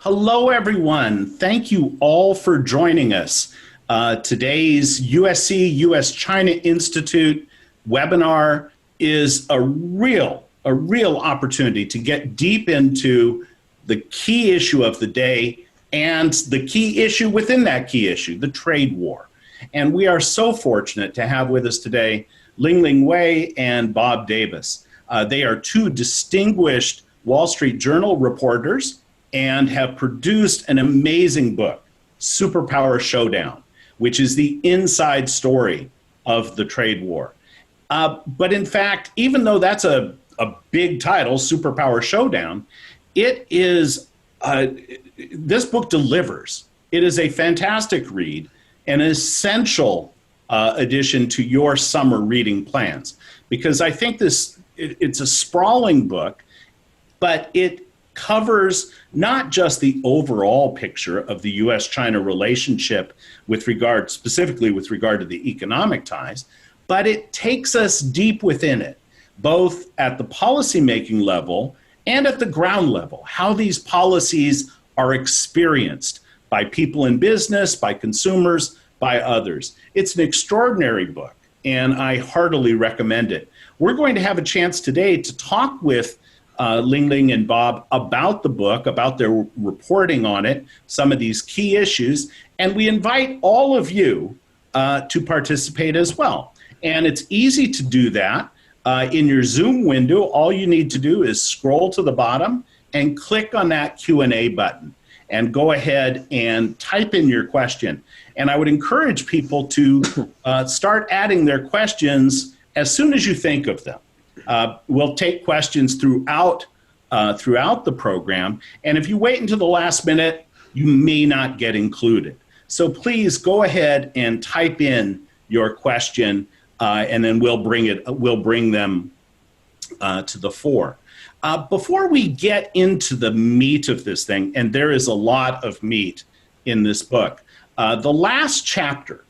Hello, everyone. Thank you all for joining us. Today's USC US-China Institute webinar is a real opportunity to get deep into the key issue of the day and the key issue within that key issue, the trade war. And we are so fortunate to have with us today Lingling Wei and Bob Davis. They are two distinguished Wall Street Journal reporters and have produced an amazing book, Superpower Showdown, which is the inside story of the trade war. But in fact, even though that's a big title, Superpower Showdown, it is, this book delivers. It is a fantastic read, an essential addition to your summer reading plans, because I think it's a sprawling book, but it covers not just the overall picture of the US-China relationship specifically with regard to the economic ties, but it takes us deep within it, both at the policymaking level and at the ground level, how these policies are experienced by people in business, by consumers, by others. It's an extraordinary book, and I heartily recommend it. We're going to have a chance today to talk with Lingling and Bob about the book, about their reporting on it, some of these key issues, and we invite all of you to participate as well. And it's easy to do that. In your Zoom window, all you need to do is scroll to the bottom and click on that Q&A button and go ahead and type in your question. And I would encourage people to start adding their questions as soon as you think of them. We'll take questions throughout the program, and if you wait until the last minute, you may not get included. So please go ahead and type in your question, and then we'll bring them to the fore. Before we get into the meat of this thing, and there is a lot of meat in this book, the last chapter,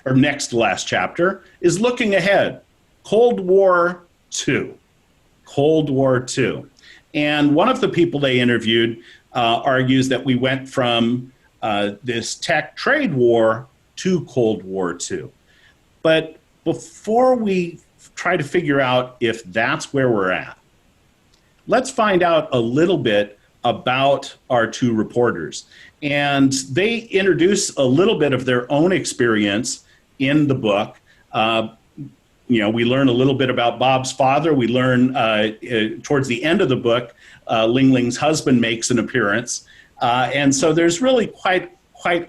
or next to last chapter, is looking ahead. Cold War II. Cold War II. And one of the people they interviewed argues that we went from this tech trade war to Cold War II. But before we try to figure out if that's where we're at, let's find out a little bit about our two reporters. And they introduce a little bit of their own experience in the book. We learn a little bit about Bob's father. We learn towards the end of the book, Lingling's husband makes an appearance. And so there's really quite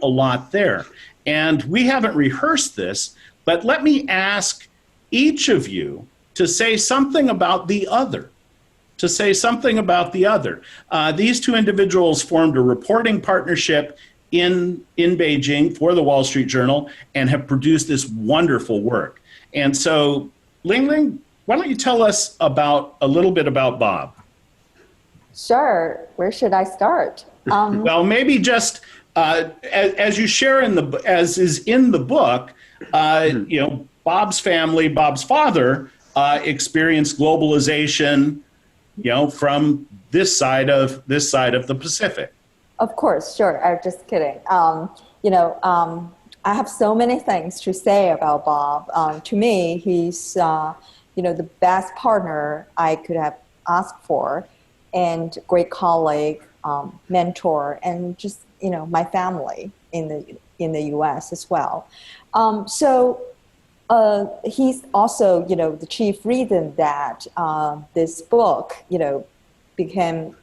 a lot there. And we haven't rehearsed this, but let me ask each of you to say something about the other. These two individuals formed a reporting partnership in Beijing for the Wall Street Journal and have produced this wonderful work. And so, Lingling, why don't you tell us a little bit about Bob? Sure. Where should I start? Well, maybe just as you share as is in the book, Bob's family, Bob's father, experienced globalization, from this side of the Pacific. Of course, sure. I'm just kidding. I have so many things to say about Bob. To me, he's, the best partner I could have asked for, and great colleague, mentor, and just, my family in the U.S. as well. He's also, the chief reason that this book, became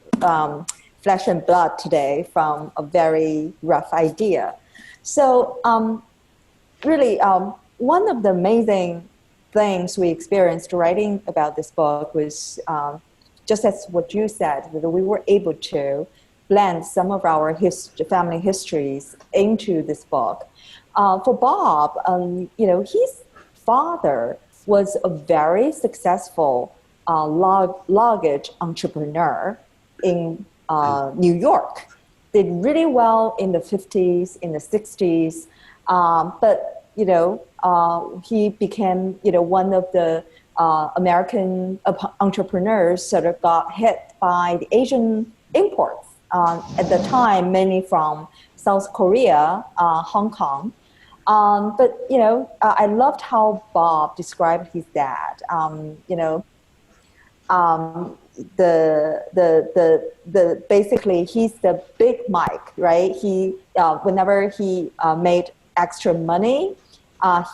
flesh and blood today from a very rough idea. So really, one of the amazing things we experienced writing about this book was just as what you said, that we were able to blend some of our family histories into this book. For Bob, his father was a very successful luggage entrepreneur in New York. Did really well in the 50s, in the 60s, but he became one of the American entrepreneurs sort of got hit by the Asian imports at the time mainly from South Korea, Hong Kong. But I loved how Bob described his dad. The basically he's the big Mike, right? He whenever he made extra money,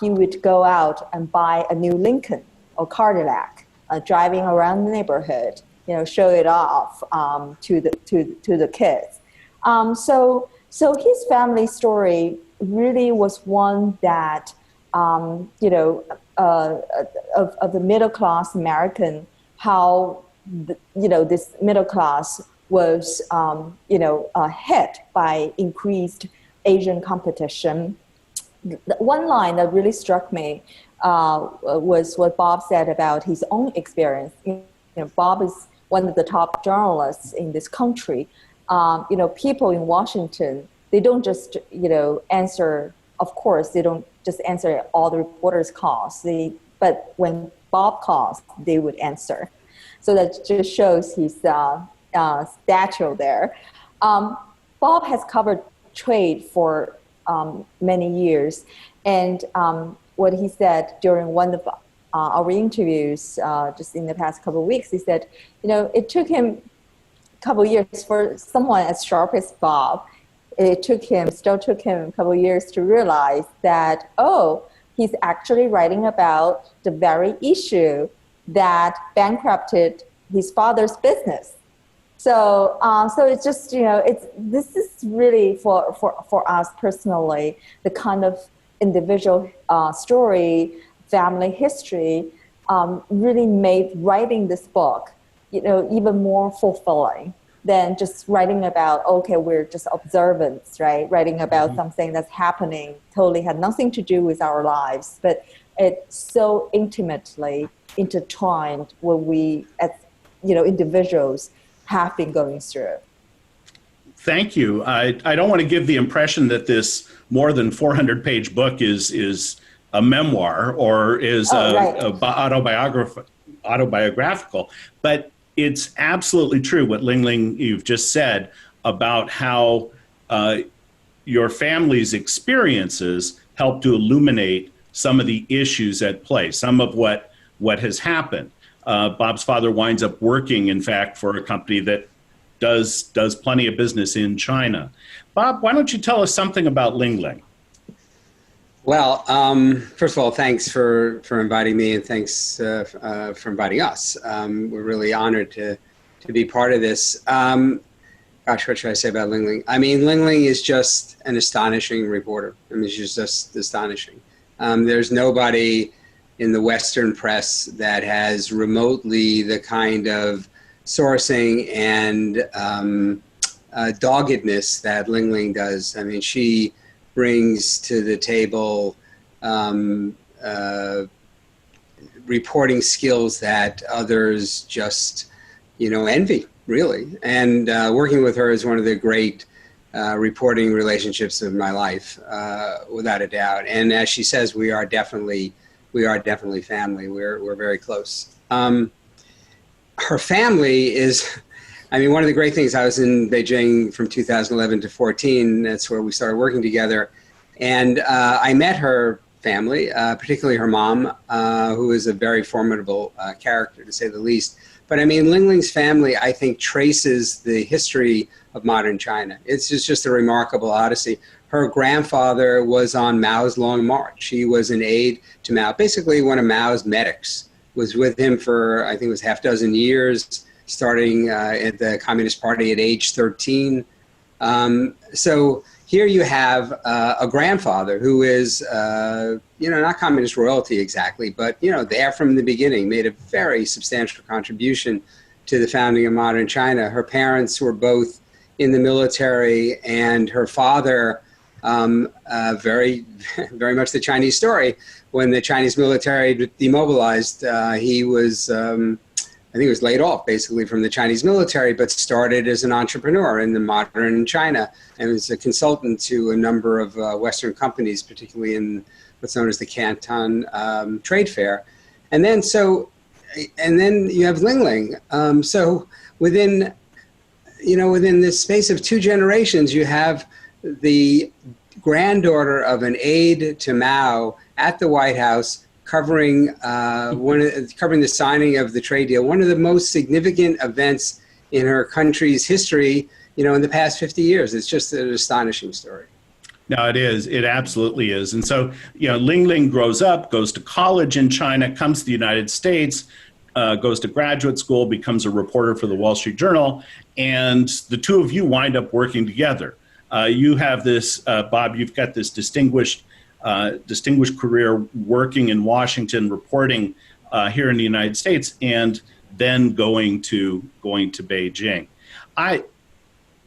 he would go out and buy a new Lincoln or Cadillac, driving around the neighborhood, show it off to the kids. So his family story really was one that of the middle class American, how this middle class was hit by increased Asian competition. One line that really struck me was what Bob said about his own experience. Bob is one of the top journalists in this country. People in Washington, they don't just answer. Of course, they don't just answer all the reporters' calls. But when Bob calls, they would answer. So that just shows his stature there. Bob has covered trade for many years, and what he said during one of our interviews just in the past couple of weeks, he said, it took him a couple of years for someone as sharp as Bob. Still took him a couple of years to realize that, he's actually writing about the very issue that bankrupted his father's business. So it's just, this is really for us personally, the kind of individual story, family history, really made writing this book, even more fulfilling than just writing about, we're just observants, right? Writing about something that's happening, totally had nothing to do with our lives, but it's so intimately intertwined what we, as individuals, have been going through. Thank you. I don't want to give the impression that this more than 400-page book is a memoir or is autobiographical, but it's absolutely true what Lingling you've just said about how your family's experiences help to illuminate some of the issues at play, some of what has happened. Bob's father winds up working, in fact, for a company that does plenty of business in China. Bob, why don't you tell us something about Lingling? Well, first of all, thanks for inviting me, and thanks for inviting us. We're really honored to be part of this. Gosh, what should I say about Lingling? I mean, Lingling is just an astonishing reporter. I mean, she's just astonishing. There's nobody in the Western press that has remotely the kind of sourcing and doggedness that Lingling does. I mean, she brings to the table reporting skills that others just, envy, really. And working with her is one of the great reporting relationships of my life, without a doubt. And as she says, we are definitely family. We're very close. Her family is, one of the great things, I was in Beijing from 2011 to 14. That's where we started working together. And I met her family, particularly her mom, who is a very formidable character, to say the least. But Lingling's family, I think, traces the history of modern China. It's just a remarkable odyssey. Her grandfather was on Mao's Long March. He was an aide to Mao, basically one of Mao's medics, was with him for, I think it was half dozen years, starting at the Communist Party at age 13. So here you have a grandfather who is, not communist royalty exactly, but, there from the beginning, made a very substantial contribution to the founding of modern China. Her parents were both in the military, and her father, very, very much the Chinese story. When the Chinese military demobilized, he was, I think he was laid off basically from the Chinese military, but started as an entrepreneur in the modern China and was a consultant to a number of Western companies, particularly in what's known as the Canton Trade Fair. And then you have Lingling. So within within the space of 2 generations, you have the granddaughter of an aide to Mao at the White House covering covering the signing of the trade deal, one of the most significant events in her country's history, in the past 50 years. It's just an astonishing story. No, it is. It absolutely is. And so, Lingling grows up, goes to college in China, comes to the United States, goes to graduate school, becomes a reporter for the Wall Street Journal, and the two of you wind up working together. You have this, Bob, you've got this distinguished career working in Washington, reporting here in the United States, and then going to Beijing.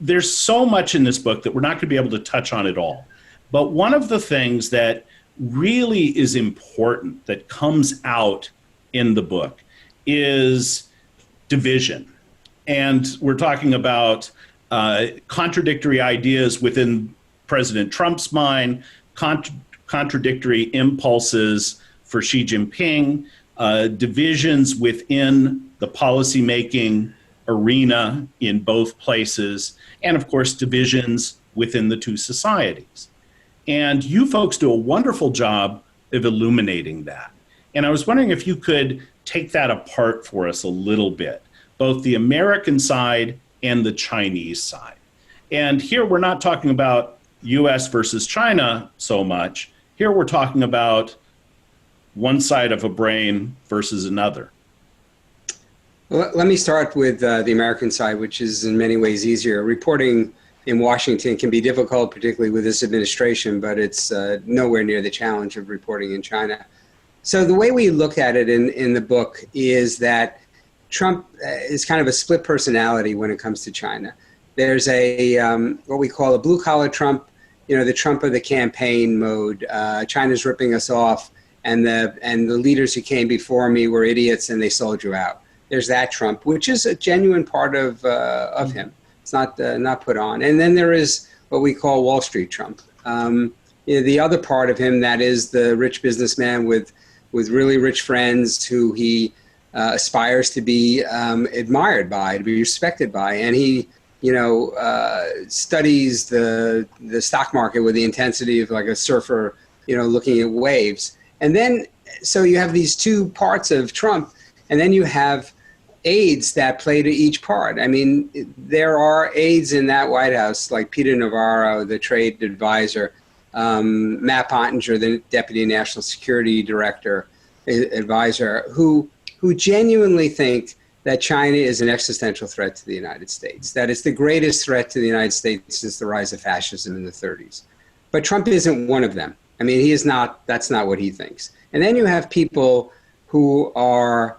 There's so much in this book that we're not going to be able to touch on it all. But one of the things that really is important that comes out in the book is division. And we're talking about contradictory ideas within President Trump's mind, contradictory impulses for Xi Jinping, divisions within the policymaking arena in both places, and of course, divisions within the two societies. And you folks do a wonderful job of illuminating that. And I was wondering if you could take that apart for us a little bit, both the American side and the Chinese side. And here we're not talking about US versus China so much. Here we're talking about one side of a brain versus another. Well, let me start with the American side, which is in many ways easier. Reporting in Washington can be difficult, particularly with this administration, but it's nowhere near the challenge of reporting in China. So the way we look at it in the book is that Trump is kind of a split personality when it comes to China. There's a what we call a blue-collar Trump, the Trump of the campaign mode. China's ripping us off, and the leaders who came before me were idiots, and they sold you out. There's that Trump, which is a genuine part of him. It's not put on. And then there is what we call Wall Street Trump. The other part of him, that is the rich businessman with really rich friends who he aspires to be admired by, to be respected by, and he studies the stock market with the intensity of like a surfer, looking at waves. And then so you have these two parts of Trump, and then you have aides that play to each part. I mean, there are aides in that White House, like Peter Navarro, the trade advisor, Matt Pottinger, the deputy national security director advisor, who genuinely think that China is an existential threat to the United States, that it's the greatest threat to the United States since the rise of fascism in the 30s. But Trump isn't one of them. I mean, he is not, that's not what he thinks. And then you have people who are,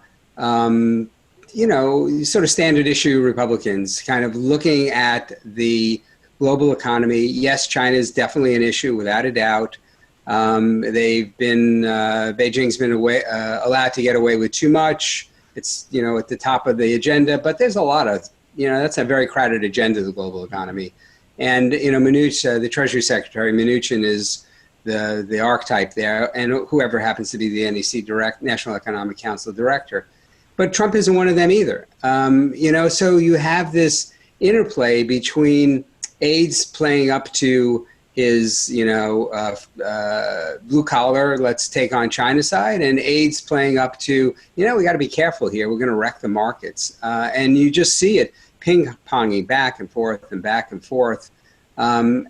sort of standard issue Republicans, kind of looking at the global economy. Yes, China is definitely an issue, without a doubt. Beijing's been allowed to get away with too much. It's, at the top of the agenda, but there's a lot of, that's a very crowded agenda, the global economy. And, Mnuchin, the Treasury Secretary, Mnuchin is the archetype there, and whoever happens to be the NEC National Economic Council director. But Trump isn't one of them either. So you have this interplay between aides playing up to his, blue collar, let's take on China side, and aides playing up to, we got to be careful here. We're going to wreck the markets. And you just see it ping-ponging back and forth and back and forth. It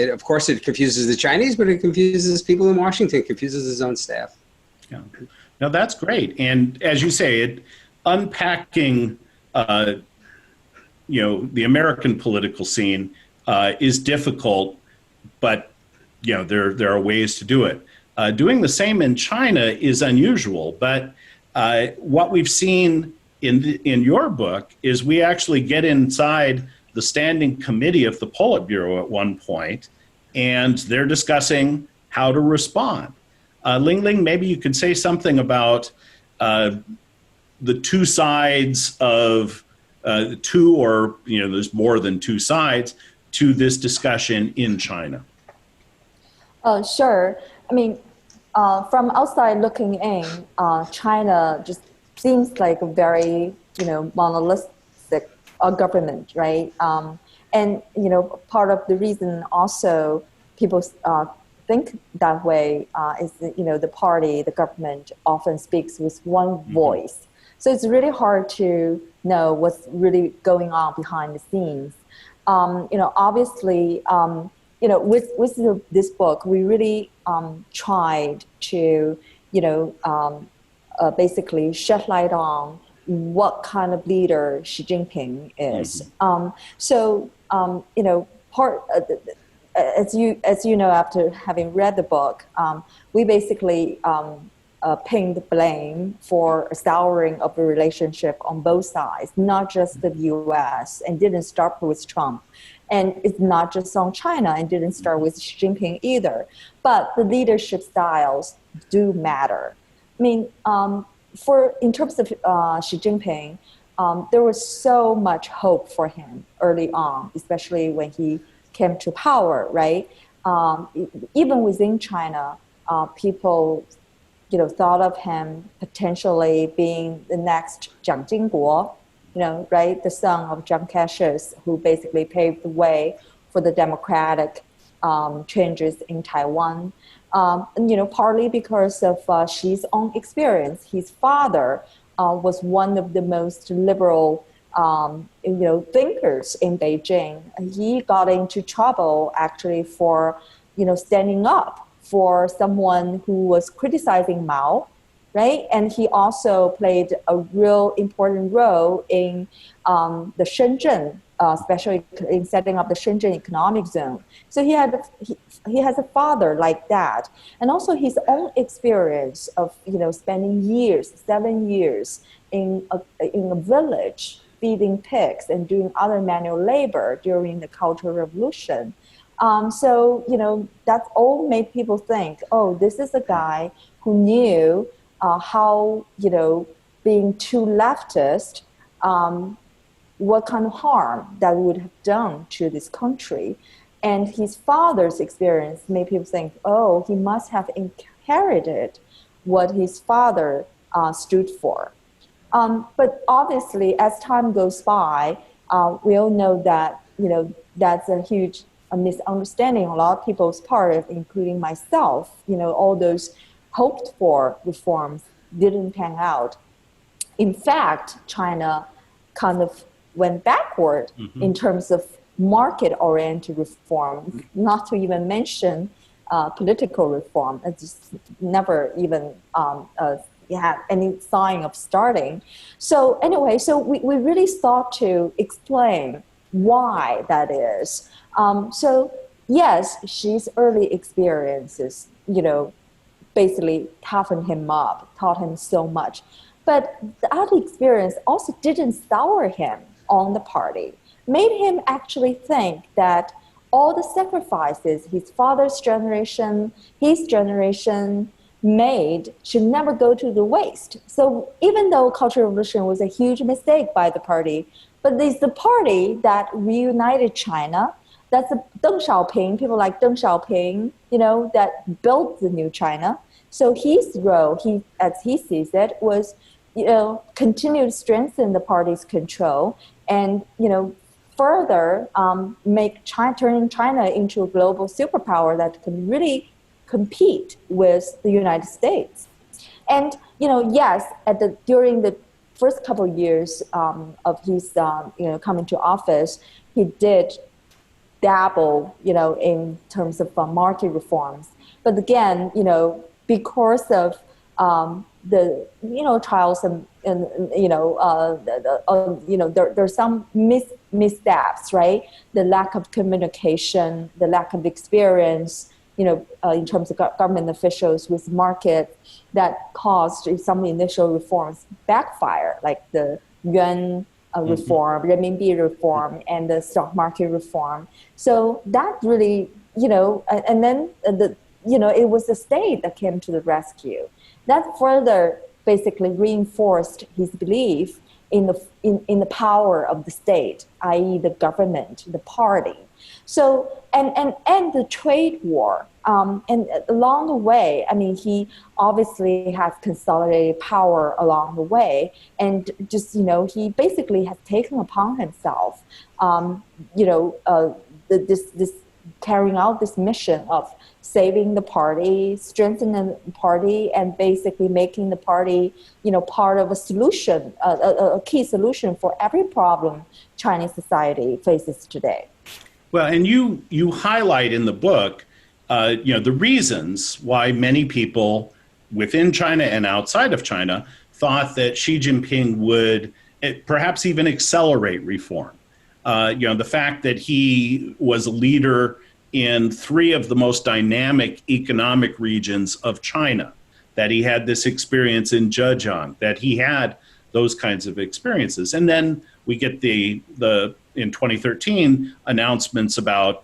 of course, it confuses the Chinese, but it confuses people in Washington, confuses his own staff. Yeah. No, that's great. And as you say, unpacking, the American political scene is difficult, but, there are ways to do it. Doing the same in China is unusual, but what we've seen in your book is we actually get inside the standing committee of the Politburo at one point, and they're discussing how to respond. Lingling, maybe you could say something about the two sides of two, or there's more than two sides to this discussion in China. Sure. I mean, from outside looking in, China just seems like a very monolithic government, right? And part of the reason also people think that way is that, the party, the government often speaks with one voice. So it's really hard to know what's really going on behind the scenes. Obviously, with this book, we really tried to, basically shed light on what kind of leader Xi Jinping is. As you know, after having read the book, we basically pinned the blame for a souring of the relationship on both sides, not just the U.S., and didn't start with Trump. And it's not just on China, and didn't start with Xi Jinping either. But the leadership styles do matter. I mean, in terms of Xi Jinping, there was so much hope for him early on, especially when he came to power, right? Even within China, people, thought of him potentially being the next Jiang Jingguo, right? The son of Chiang Kai-shek, who basically paved the way for the democratic changes in Taiwan. Partly because of Xi's own experience. His father was one of the most liberal thinkers in Beijing. He got into trouble actually for, standing up for someone who was criticizing Mao, right? And he also played a real important role in the Shenzhen, especially in setting up the Shenzhen economic zone. So he has a father like that, and also his own experience of spending 7 years in a village feeding pigs and doing other manual labor during the Cultural Revolution. That all made people think, oh, this is a guy who knew how, being too leftist, what kind of harm that would have done to this country. And his father's experience made people think, oh, he must have inherited what his father stood for. But obviously, as time goes by, we all know that, that's a huge misunderstanding on a lot of people's part, including myself. All those hoped for reforms didn't pan out. In fact, China kind of went backward in terms of market-oriented reform, not to even mention political reform. It just never even had any sign of starting. So anyway, we really sought to explain why that is. So yes, Xi's early experiences, basically toughened him up, taught him so much. But the early experience also didn't sour him on the party, made him actually think that all the sacrifices his father's generation, his generation made should never go to the waste. So even though Cultural Revolution was a huge mistake by the party, but it's the party that reunited China. That's Deng Xiaoping, people like Deng Xiaoping, that built the new China. So his role, as he sees it, was, continue to strengthen the party's control and, further turning China into a global superpower that can really compete with the United States. And, yes, during the first couple of years of his, coming to office, he did dabble, in terms of market reforms. But again, because of the, trials and there's some missteps, right? The lack of communication, the lack of experience, in terms of government officials with market, that caused some initial reforms backfire, like the yuan reform, renminbi reform, and the stock market reform. So that really, and then it was the state that came to the rescue. That further basically reinforced his belief in the power of the state, i.e. the government, the party. So, and the trade war. And along the way, I mean, he obviously has consolidated power along the way, and just, he basically has taken upon himself, this carrying out this mission of saving the party, strengthening the party, and basically making the party, part of a solution, a key solution for every problem Chinese society faces today. Well, and you highlight in the book, the reasons why many people within China and outside of China thought that Xi Jinping would perhaps even accelerate reform. The fact that he was a leader in 3 of the most dynamic economic regions of China, that he had this experience in Zhejiang, that he had those kinds of experiences. And then we get the in 2013 announcements about,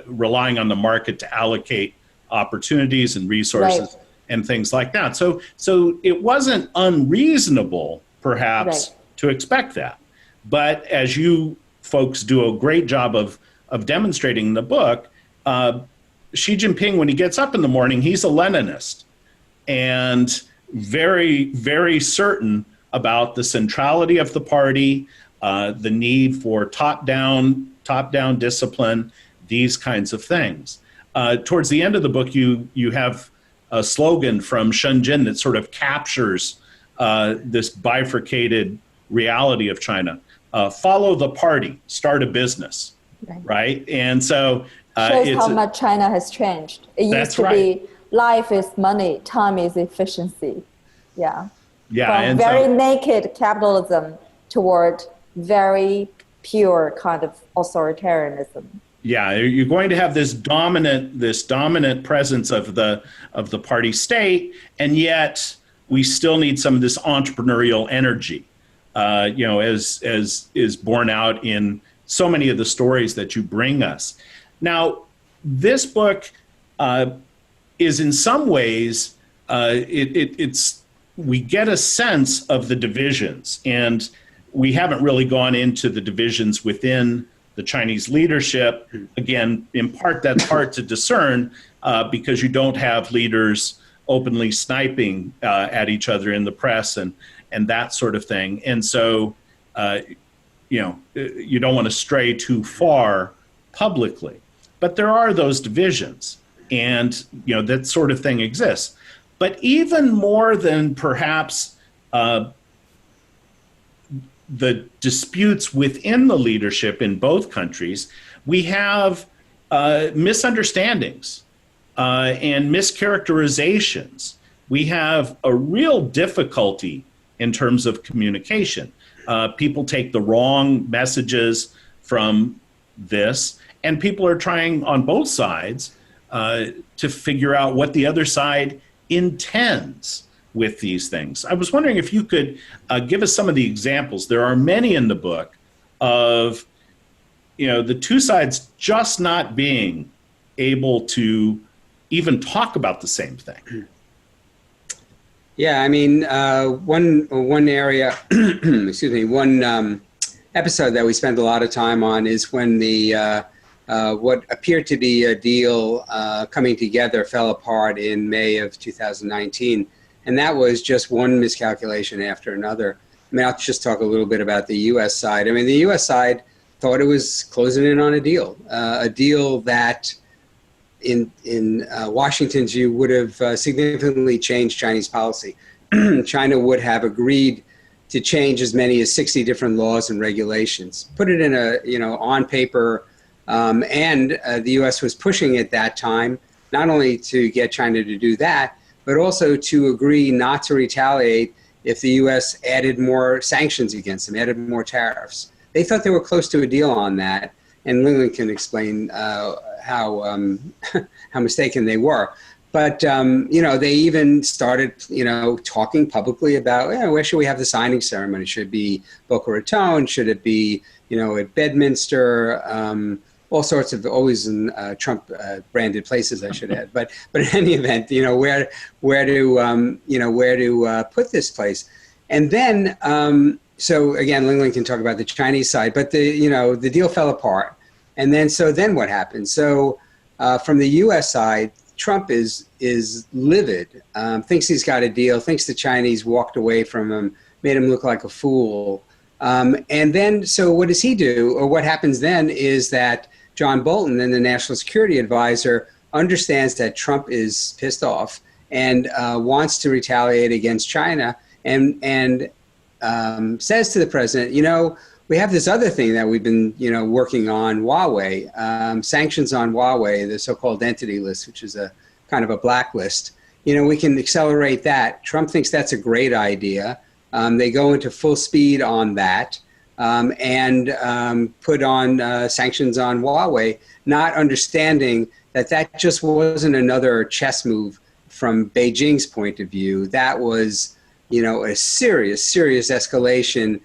relying on the market to allocate opportunities and resources and things like that. So it wasn't unreasonable, perhaps, to expect that. But as you folks do a great job of demonstrating in the book, Xi Jinping, when he gets up in the morning, he's a Leninist and very, very certain about the centrality of the party, the need for top-down discipline, these kinds of things. Towards the end of the book, you have a slogan from Shenzhen that sort of captures this bifurcated reality of China. Follow the party, start a business, right? And so shows how much China has changed. It used to be life is money, time is efficiency. Yeah. From very naked capitalism toward very pure kind of authoritarianism. Yeah, you're going to have this dominant presence of the party state, and yet we still need some of this entrepreneurial energy, as is borne out in so many of the stories that you bring us. Now, this book is in some ways we get a sense of the divisions, and we haven't really gone into the divisions within the Chinese leadership. Again, in part, that's hard to discern because you don't have leaders openly sniping at each other in the press and that sort of thing. And so, you don't want to stray too far publicly. But there are those divisions, and that sort of thing exists. But even more than perhaps the disputes within the leadership in both countries, we have misunderstandings and mischaracterizations. We have a real difficulty in terms of communication. People take the wrong messages from this, and people are trying on both sides to figure out what the other side intends with these things. I was wondering if you could give us some of the examples. There are many in the book of, the two sides just not being able to even talk about the same thing. Yeah, I mean, one area, excuse me, one episode that we spent a lot of time on is when the what appeared to be a deal coming together fell apart in May of 2019. And that was just one miscalculation after another. I mean, I'll just talk a little bit about the U.S. side. I mean, the U.S. side thought it was closing in on a deal that in Washington's view would have significantly changed Chinese policy. China would have agreed to change as many as 60 different laws and regulations, put it in on paper. And the U.S. was pushing at that time, not only to get China to do that, but also to agree not to retaliate if the U.S. added more sanctions against them, added more tariffs. They thought they were close to a deal on that, and Lingling can explain how mistaken they were. But, they even started, talking publicly about, where should we have the signing ceremony? Should it be Boca Raton? Should it be, at Bedminster? All sorts of, always in Trump branded places, I should add. But in any event, where to put this place? And then, so again, Lingling can talk about the Chinese side, but the deal fell apart. And then what happened? So from the U.S. side, Trump is livid, thinks he's got a deal, thinks the Chinese walked away from him, made him look like a fool. And then, so what does he do? Or what happens then is that John Bolton, then the National Security Advisor, understands that Trump is pissed off and wants to retaliate against China, and says to the president, we have this other thing that we've been, working on, Huawei, sanctions on Huawei, the so-called entity list, which is a kind of a blacklist. We can accelerate that. Trump thinks that's a great idea. They go into full speed on that and put on sanctions on Huawei, not understanding that just wasn't another chess move from Beijing's point of view. That was, a serious escalation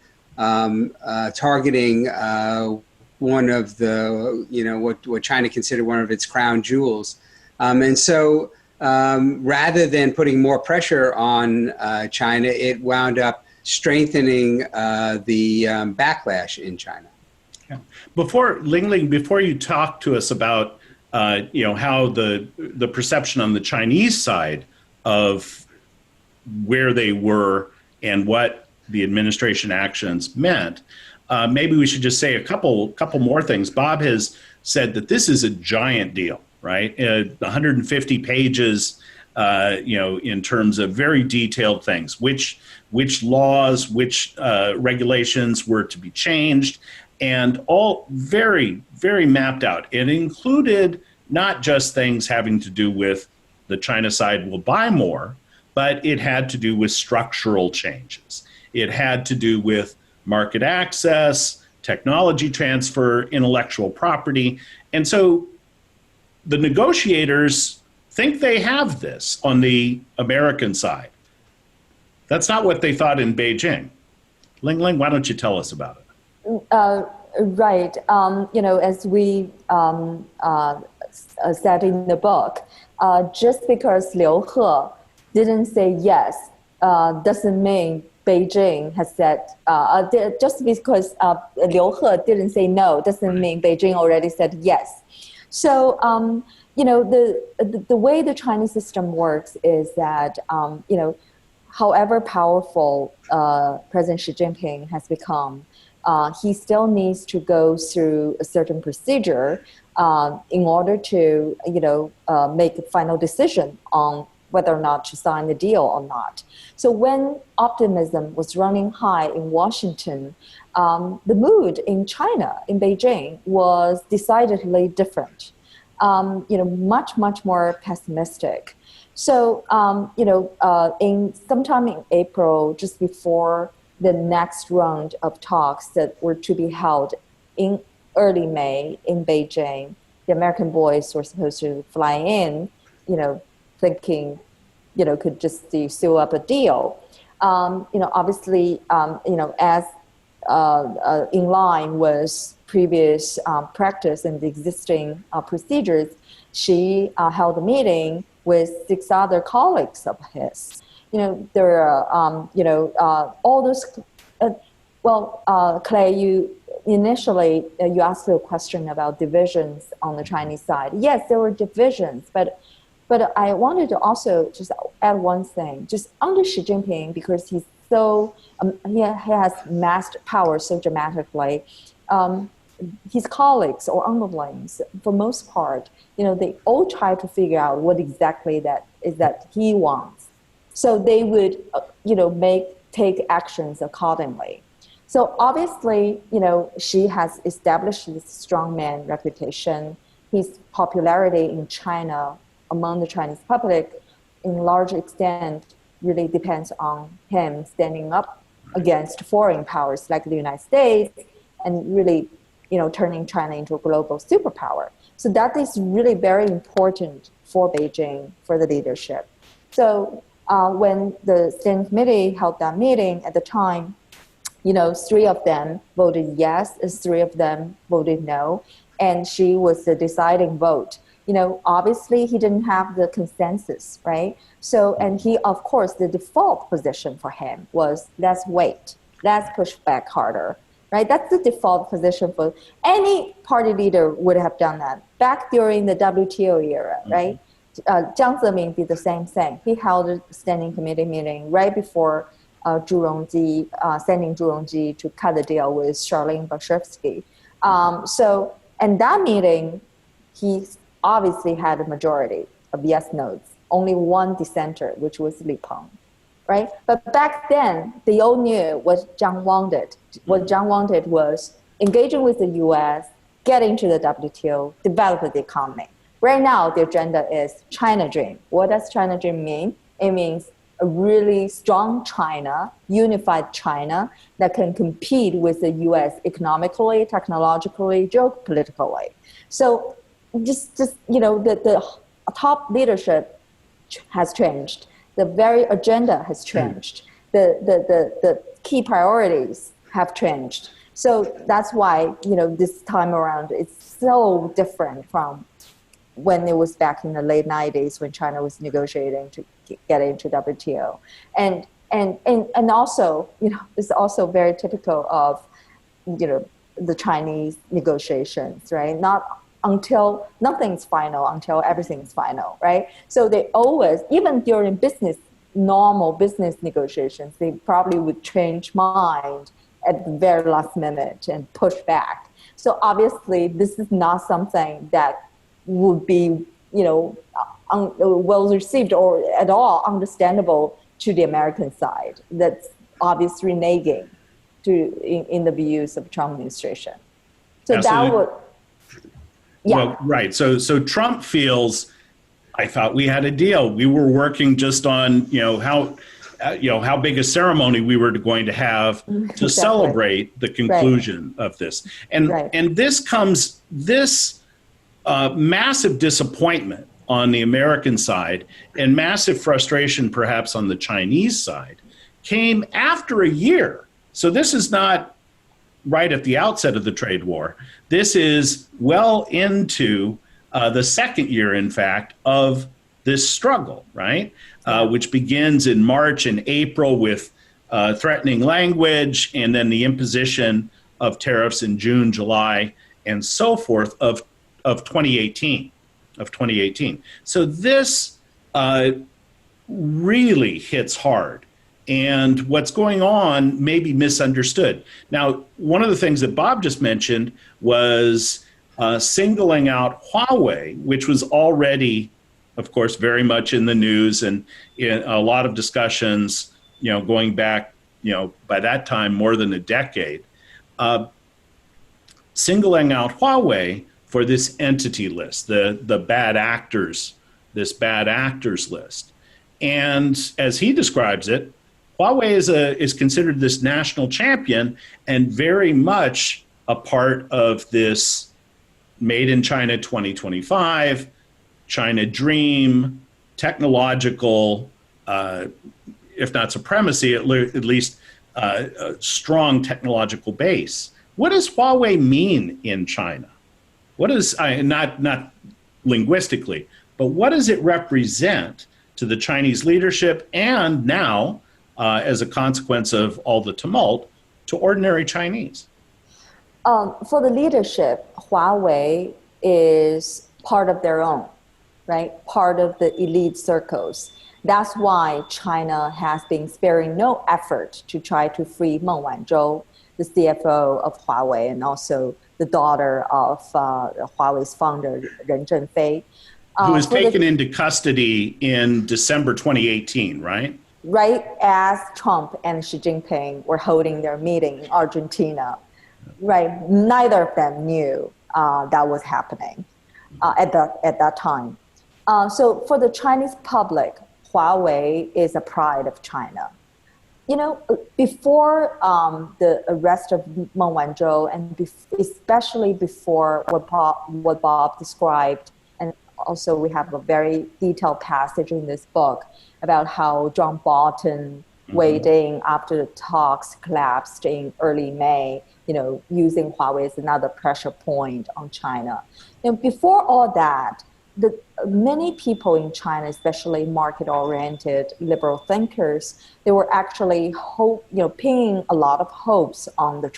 targeting one of the, what China considered one of its crown jewels. And so rather than putting more pressure on China, it wound up strengthening the backlash in China. Yeah. Before you talk to us about how the perception on the Chinese side of where they were and what the administration actions meant, maybe we should just say a couple more things. Bob has said that this is a giant deal, right? 150 pages, in terms of very detailed things, which laws, which regulations were to be changed, and all very, very mapped out. It included not just things having to do with the China side will buy more, but it had to do with structural changes. It had to do with market access, technology transfer, intellectual property. And so the negotiators think they have this on the American side. That's not what they thought in Beijing. Lingling, why don't you tell us about it? Right. As we said in the book, just because Liu He didn't say yes doesn't mean Beijing has said, just because Liu He didn't say no doesn't mean Beijing already said yes. So, the way the Chinese system works is that, however powerful President Xi Jinping has become, he still needs to go through a certain procedure in order to, make a final decision on whether or not to sign the deal or not. So when optimism was running high in Washington, the mood in China, in Beijing, was decidedly different. Much more pessimistic. So, in sometime in April, just before the next round of talks that were to be held in early May in Beijing, the American boys were supposed to fly in, thinking, could just sew up a deal. Obviously, as in line with previous practice and the existing procedures, she held a meeting with 6 other colleagues of his. There are, all those, Clay, you initially, you asked a question about divisions on the Chinese side. Yes, there were divisions, but I wanted to also just add one thing, just under Xi Jinping, because he's so, he has massed power so dramatically, his colleagues or underlings, for most part, they all try to figure out what exactly that is that he wants. So they would, take actions accordingly. So obviously, Xi has established this strongman reputation. His popularity in China among the Chinese public, in large extent, really depends on him standing up against foreign powers like the United States and really, turning China into a global superpower. So that is really very important for Beijing, for the leadership. So when the Standing Committee held that meeting at the time, 3 of them voted yes, and 3 of them voted no, and she was the deciding vote. obviously he didn't have the consensus, right? So, and he, of course, the default position for him was let's wait, let's push back harder, right? That's the default position for any party leader would have done that back during the WTO era, right? Jiang Zemin did the same thing. He held a standing committee meeting right before sending Zhu Rongji to cut the deal with Charlene Bashevsky. And that meeting, he obviously had a majority of yes notes, only one dissenter, which was Li Peng, right? But back then, they all knew what Zhang wanted. What Zhang wanted was engaging with the US, getting to the WTO, develop the economy. Right now, the agenda is China Dream. What does China Dream mean? It means a really strong China, unified China that can compete with the US economically, technologically, geopolitically. So just the top leadership has changed. The very agenda has changed. The key priorities have changed. So that's why, this time around, it's so different from when it was back in the late 90s when China was negotiating to get into WTO. And also, it's also very typical of, the Chinese negotiations, right? Not until nothing's final, until everything's final, right? So they always, even during normal business negotiations, they probably would change mind at the very last minute and push back. So obviously, this is not something that would be, well received or at all understandable to the American side. That's obviously reneging in the views of the Trump administration. So Absolutely. that would, yeah. Well, right. So Trump feels, I thought we had a deal. We were working just on, how big a ceremony we were going to have to celebrate the conclusion of this. And this massive disappointment on the American side and massive frustration perhaps on the Chinese side came after a year. So this is not right at the outset of the trade war. This is well into the second year, in fact, of this struggle, right? Which begins in March and April with threatening language, and then the imposition of tariffs in June, July, and so forth of 2018. So this really hits hard. And what's going on may be misunderstood. Now, one of the things that Bob just mentioned was singling out Huawei, which was already, of course, very much in the news and in a lot of discussions, going back, by that time, more than a decade. Singling out Huawei for this entity list, the bad actors, this bad actors list. And as he describes it, Huawei is considered this national champion and very much a part of this Made in China 2025, China Dream, technological, if not supremacy, at least a strong technological base. What does Huawei mean in China? What is, not linguistically, but what does it represent to the Chinese leadership and now, as a consequence of all the tumult, to ordinary Chinese? For the leadership, Huawei is part of their own, right? Part of the elite circles. That's why China has been sparing no effort to try to free Meng Wanzhou, the CFO of Huawei, and also the daughter of Huawei's founder, Ren Zhengfei. Who was taken into custody in December 2018, right? Right as Trump and Xi Jinping were holding their meeting in Argentina. Right, neither of them knew that was happening at that time. So for the Chinese public, Huawei is a pride of China. Before the arrest of Meng Wanzhou, and especially before what Bob described, and also we have a very detailed passage in this book about how John Bolton weighed in after the talks collapsed in early May, using Huawei as another pressure point on China. Before all that, many people in China, especially market-oriented liberal thinkers, they were actually pinning a lot of hopes on the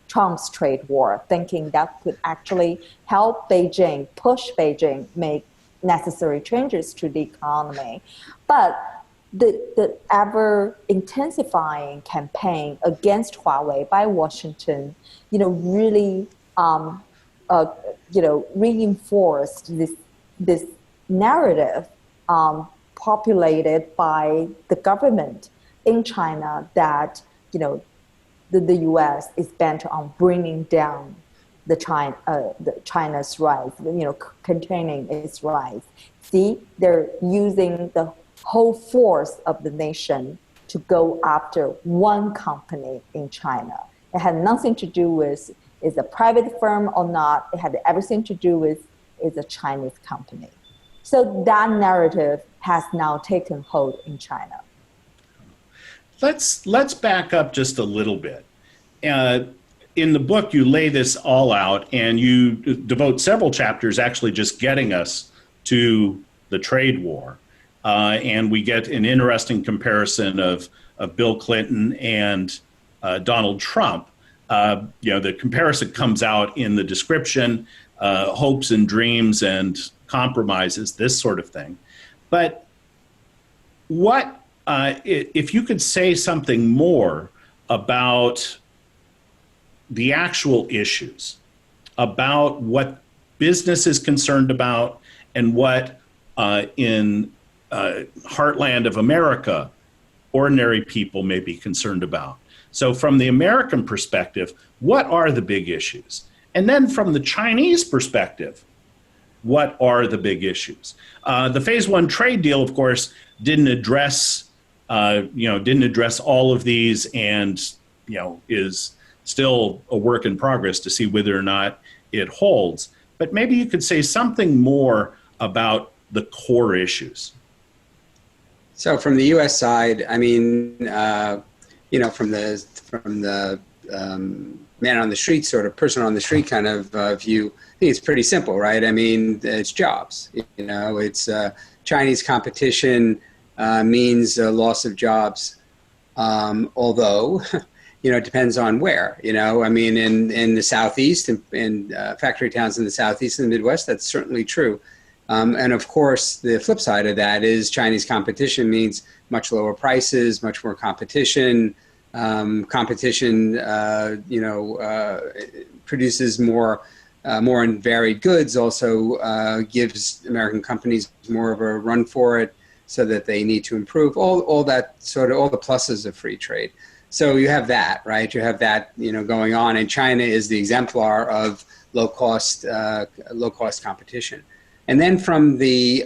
Trump's trade war, thinking that could actually help Beijing, push Beijing, make necessary changes to the economy. But the ever intensifying campaign against Huawei by Washington, really reinforced this narrative populated by the government in China that the U.S. is bent on bringing down China's rise, containing its rise. See, they're using the whole force of the nation to go after one company in China. It had nothing to do with is a private firm or not. It had everything to do with is a Chinese company. So that narrative has now taken hold in China. Let's back up just a little bit. In the book, you lay this all out, and you devote several chapters actually just getting us to the trade war. And we get an interesting comparison of Bill Clinton and Donald Trump. The comparison comes out in the description, hopes and dreams and compromises, this sort of thing. But what, if you could say something more about the actual issues, about what business is concerned about and what in heartland of America, ordinary people may be concerned about. So from the American perspective, what are the big issues? And then from the Chinese perspective, what are the big issues? The Phase 1 trade deal, of course, didn't address all of these, and is still a work in progress to see whether or not it holds. But maybe you could say something more about the core issues. So from the U.S. side, I mean, from the man on the street, sort of person on the street kind of view, I think it's pretty simple, right? I mean, it's jobs. It's Chinese competition means a loss of jobs, although, it depends on where. I mean, in the Southeast, in factory towns in the Southeast and the Midwest, that's certainly true. And of course, the flip side of that is Chinese competition means much lower prices, much more competition. Competition, produces more and varied goods. Also gives American companies more of a run for it, so that they need to improve. All that sort of all the pluses of free trade. So you have that, right? You have that, going on, and China is the exemplar of low cost competition. And then from the,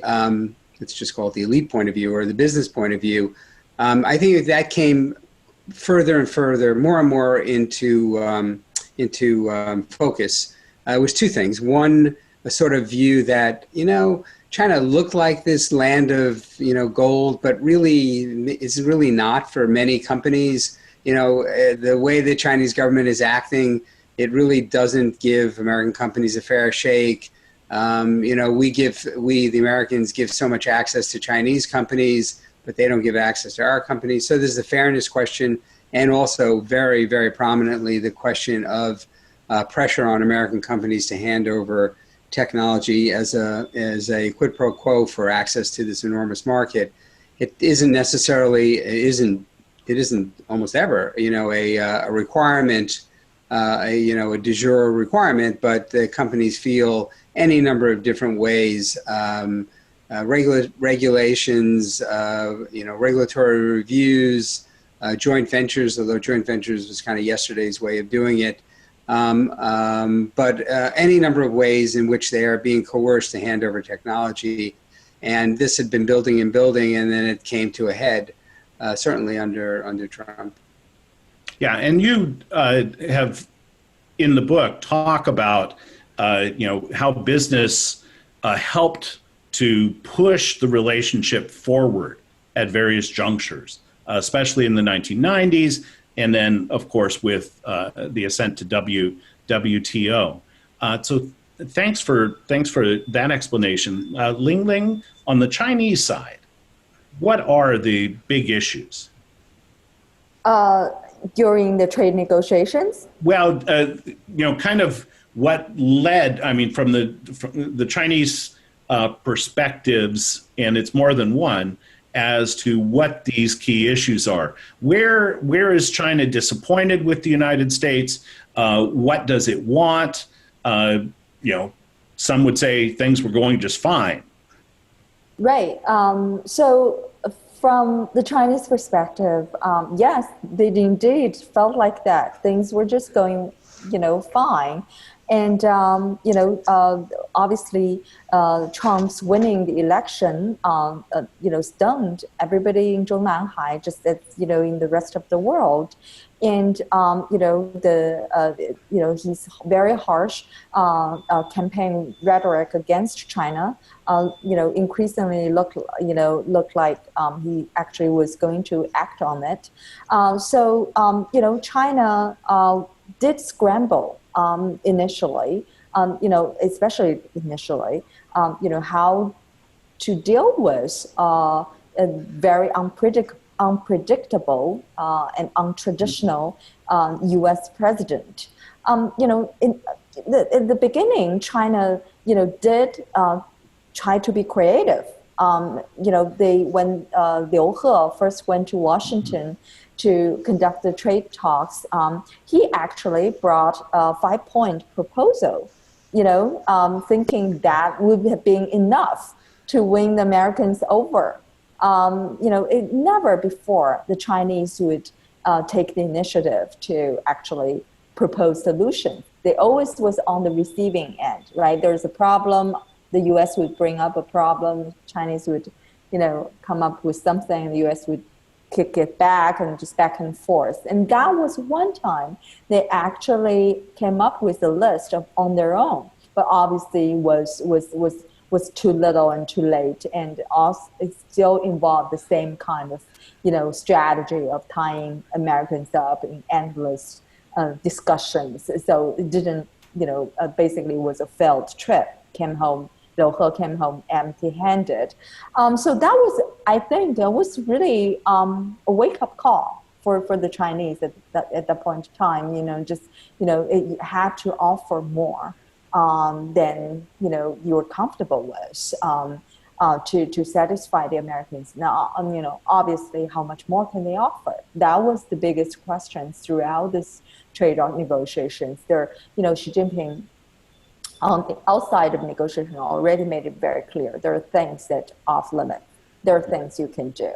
let's just call it the elite point of view or the business point of view, I think that came further and further, more and more into focus. It was two things. One, a sort of view that, China looked like this land of, gold, but really is really not for many companies. The way the Chinese government is acting, it really doesn't give American companies a fair shake. We, the Americans, give so much access to Chinese companies, but they don't give access to our companies. So there's the fairness question, and also very, very prominently the question of pressure on American companies to hand over technology as a quid pro quo for access to this enormous market. It isn't almost ever, a requirement, a de jure requirement, but the companies feel any number of different ways, regulations, regulatory reviews, joint ventures, although joint ventures was kind of yesterday's way of doing it. But any number of ways in which they are being coerced to hand over technology. And this had been building and building, and then it came to a head, certainly under Trump. Yeah, and you have, in the book, talk about how business helped to push the relationship forward at various junctures, especially in the 1990s, and then, of course, with the ascent to WTO. So Thanks for that explanation. Lingling, on the Chinese side, what are the big issues? During the trade negotiations? Well, kind of what led, I mean, from the Chinese perspectives, and it's more than one, as to what these key issues are. Where is China disappointed with the United States? What does it want? Some would say things were going just fine. Right. So from the Chinese perspective, yes, they indeed felt like that. Things were just going, fine. And, obviously, Trump's winning the election, stunned everybody in Zhongnanhai, just as, in the rest of the world. And, his very harsh campaign rhetoric against China, increasingly looked like he actually was going to act on it. China did scramble initially, especially initially, how to deal with a very unpredictable and untraditional U.S. president. In the beginning, China, did try to be creative. When Liu He first went to Washington to conduct the trade talks, he actually brought a 5-point proposal, thinking that would have been enough to win the Americans over. It never before the Chinese would take the initiative to actually propose solutions. They always was on the receiving end, right? There's a problem, the U.S. would bring up a problem, Chinese would, come up with something, the U.S. would kick it back and just back and forth. And that was one time they actually came up with a list on their own, but obviously was too little and too late, and also it still involved the same kind of, strategy of tying Americans up in endless discussions. So it didn't, basically was a failed trip. Liu He came home empty-handed. So that was, I think, that was really a wake-up call for the Chinese at that point in time. It had to offer more than you're comfortable with to satisfy the Americans. Now, obviously, how much more can they offer? That was the biggest question throughout this trade negotiations. Xi Jinping, outside of negotiation, already made it very clear there are things that off limit. There are things you can do,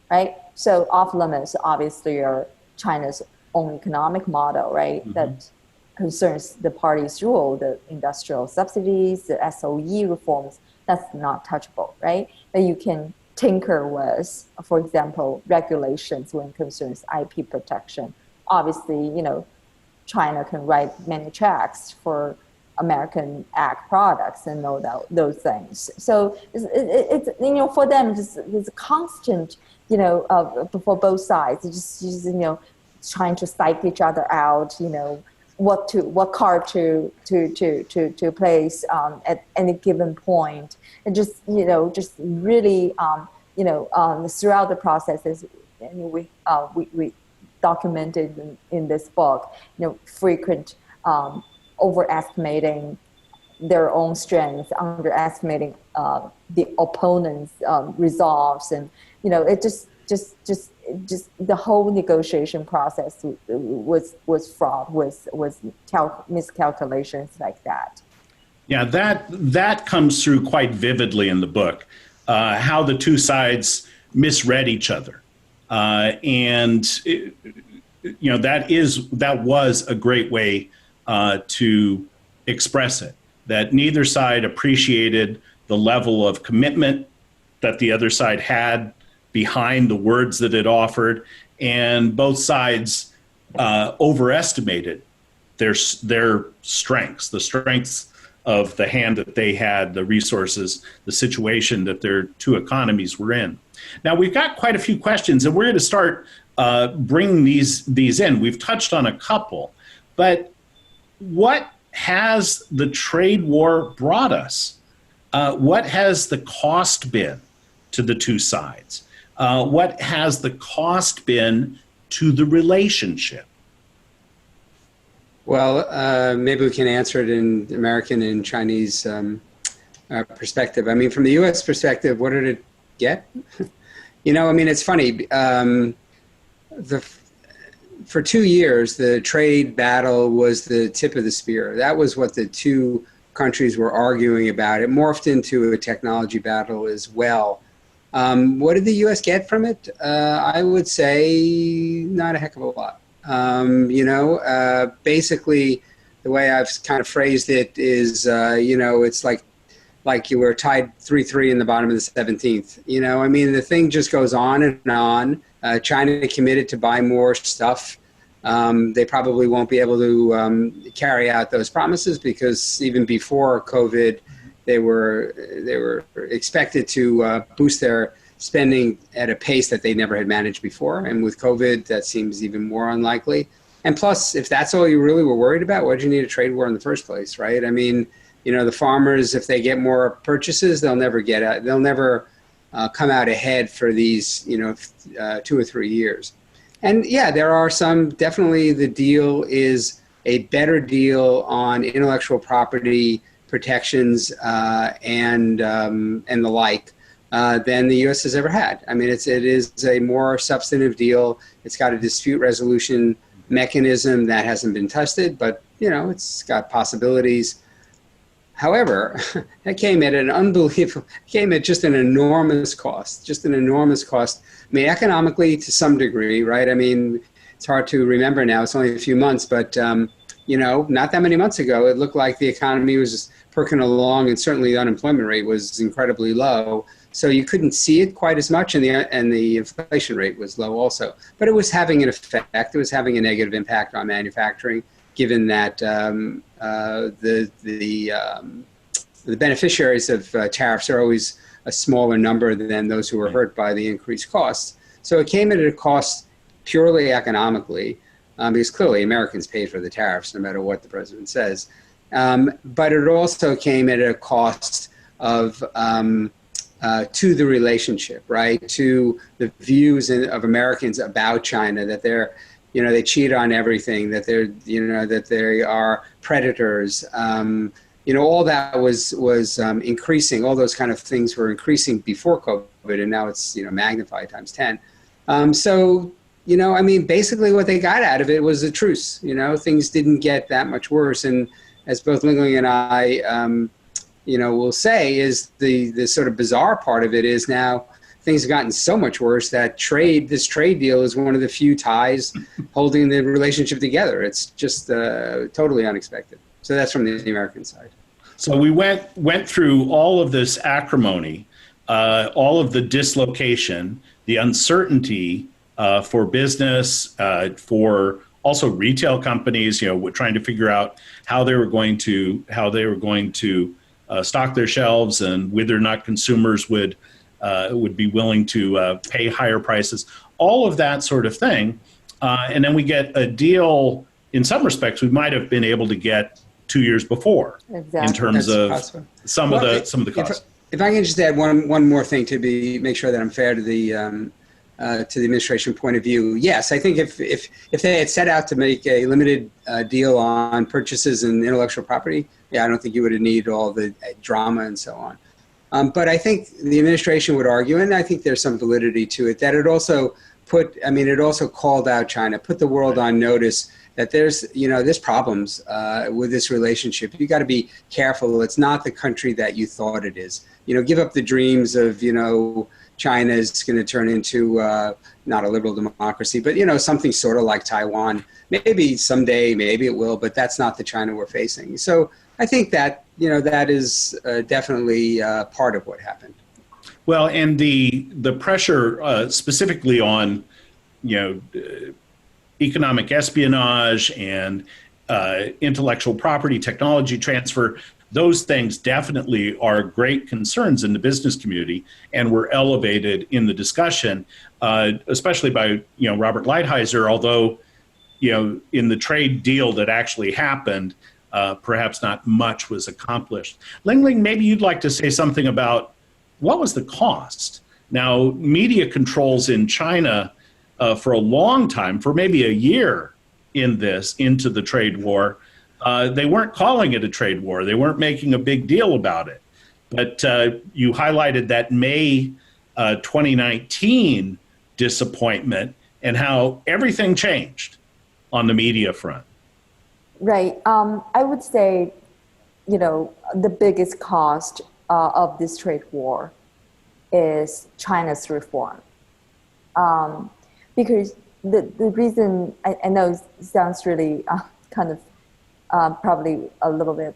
right? So off limits obviously are China's own economic model, right? Mm-hmm. That concerns the party's rule, the industrial subsidies, the SOE reforms. That's not touchable, right? But you can tinker with, for example, regulations when it concerns IP protection. Obviously, China can write many checks for American ag products and know those things. So it's for them it's a constant for both sides. It's just trying to psych each other out. What card to place at any given point, and just really throughout the processes, we documented in this book, frequent overestimating their own strengths, underestimating the opponent's resolves, and it just the whole negotiation process was fraught with miscalculations like that. Yeah, that comes through quite vividly in the book, how the two sides misread each other, and that was a great way to express it, that neither side appreciated the level of commitment that the other side had behind the words that it offered, and both sides overestimated their strengths, the strengths of the hand that they had, the resources, the situation that their two economies were in. Now, we've got quite a few questions, and we're going to start bringing these in. We've touched on a couple, but what has the trade war brought us? What has the cost been to the two sides? What has the cost been to the relationship? Well, maybe we can answer it in American and Chinese perspective. I mean, from the U.S. perspective, what did it get? I mean, it's funny. For 2 years, the trade battle was the tip of the spear. That was what the two countries were arguing about. It morphed into a technology battle as well. What did the U.S. get from it? I would say not a heck of a lot. Basically, the way I've kind of phrased it is, it's like you were tied 3-3 in the bottom of the 17th. I mean, the thing just goes on and on. China committed to buy more stuff. They probably won't be able to carry out those promises because even before COVID, they were expected to boost their spending at a pace that they never had managed before. And with COVID, that seems even more unlikely. And plus, if that's all you really were worried about, why did you need a trade war in the first place, right? I mean, the farmers, if they get more purchases, they'll never come out ahead for these, 2 or 3 years. And yeah, there are some, definitely the deal is a better deal on intellectual property protections and the like than the U.S. has ever had. I mean, it is a more substantive deal. It's got a dispute resolution mechanism that hasn't been tested, but, it's got possibilities. However, that came at just an enormous cost, I mean, economically to some degree, right? I mean, it's hard to remember now. It's only a few months, but, not that many months ago, it looked like the economy was just perking along, and certainly the unemployment rate was incredibly low. So you couldn't see it quite as much, and the inflation rate was low also. But it was having an effect. It was having a negative impact on manufacturing, given that the beneficiaries of tariffs are always a smaller number than those who were hurt by the increased costs. So it came at a cost purely economically, because clearly Americans paid for the tariffs, no matter what the president says. But it also came at a cost of to the relationship, right? To the views of Americans about China, that they're, they cheat on everything, that that they are predators. All that was increasing. All those kind of things were increasing before COVID, and now it's magnified times 10. I mean, basically what they got out of it was a truce. Things didn't get that much worse, and as both Lingling and I, will say, is the sort of bizarre part of it is now things have gotten so much worse that this trade deal is one of the few ties holding the relationship together. It's just totally unexpected. So that's from the American side. So we went through all of this acrimony, all of the dislocation, the uncertainty for business, for also retail companies, trying to figure out how they were going to stock their shelves and whether or not consumers would be willing to pay higher prices, all of that sort of thing. And then we get a deal, in some respects, we might have been able to get 2 years before, exactly, in terms of some of the costs. If I can just add one more thing to make sure that I'm fair to the administration point of view. Yes, I think if they had set out to make a limited deal on purchases and intellectual property, I don't think you would have needed all the drama and so on. But I think the administration would argue, and I think there's some validity to it, that it also called out China, put the world on notice that there's problems with this relationship. You got to be careful. It's not the country that you thought it is. Give up the dreams of, China is going to turn into not a liberal democracy, but, something sort of like Taiwan. Maybe someday, maybe it will, but that's not the China we're facing. So I think that, that is definitely part of what happened. Well, and the pressure specifically on, economic espionage and intellectual property, technology transfer, those things definitely are great concerns in the business community and were elevated in the discussion, especially by, Robert Lighthizer, although, in the trade deal that actually happened, perhaps not much was accomplished. Lingling, maybe you'd like to say something about what was the cost? Now, media controls in China for a long time, for maybe a year into the trade war, they weren't calling it a trade war. They weren't making a big deal about it. But you highlighted that May 2019 disappointment and how everything changed on the media front. Right. I would say, the biggest cost of this trade war is China's reform. Because the reason, I know it sounds really kind of probably a little bit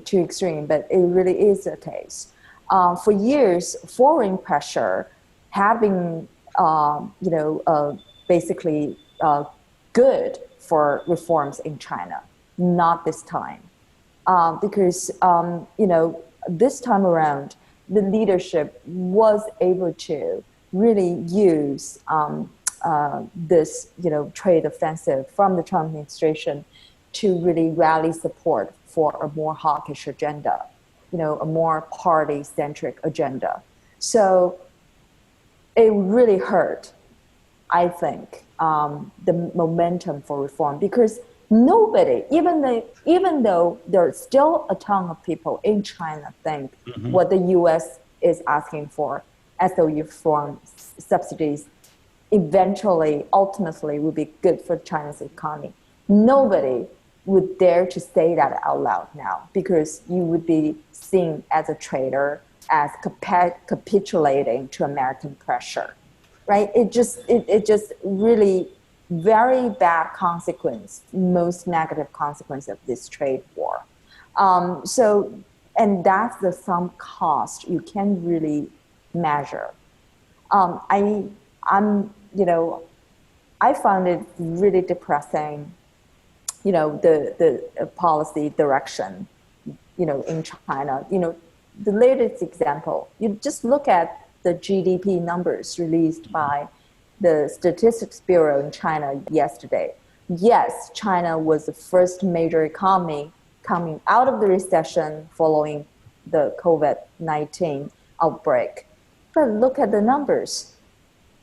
too extreme, but it really is the case. For years, foreign pressure had been, basically good for reforms in China. Not this time, because this time around, the leadership was able to really use this trade offensive from the Trump administration to really rally support for a more hawkish agenda, a more party-centric agenda. So it really hurt, I think, the momentum for reform, because nobody, even though there are still a ton of people in China think what the U.S. is asking for, SOE reform subsidies, ultimately would be good for China's economy. Nobody would dare to say that out loud now, because you would be seen as a traitor, as capitulating to American pressure, right? It just really very bad consequence, most negative consequence of this trade war. And that's the sum cost you can really measure. I found it really depressing, the policy direction, in China. The latest example, you just look at the GDP numbers released by the Statistics Bureau in China yesterday. Yes, China was the first major economy coming out of the recession following the COVID-19 outbreak. But look at the numbers.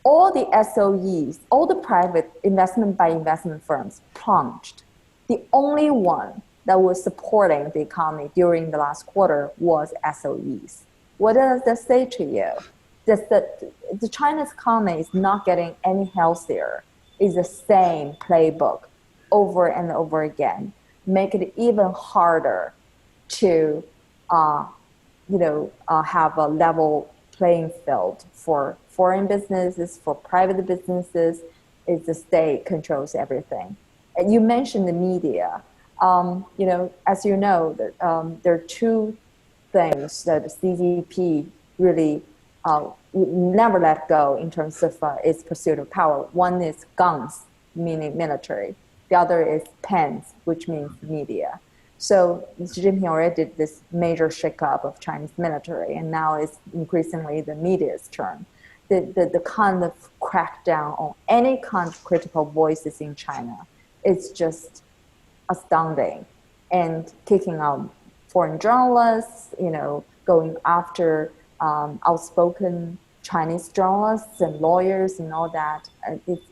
All the SOEs, all the private investment by investment firms plunged. The only one that was supporting the economy during the last quarter was SOEs. What does that say to you? The China's economy is not getting any healthier. It's the same playbook over and over again. Make it even harder to, have a level playing field for foreign businesses, for private businesses. It's the state controls everything. And you mentioned the media. As you know, there are two things that the CCP really never let go in terms of its pursuit of power. One is guns, meaning military. The other is pens, which means media. So Xi Jinping already did this major shakeup of Chinese military, and now it's increasingly the media's turn. The kind of crackdown on any kind of critical voices in China is just astounding, and kicking out foreign journalists, going after outspoken Chinese journalists and lawyers and all that.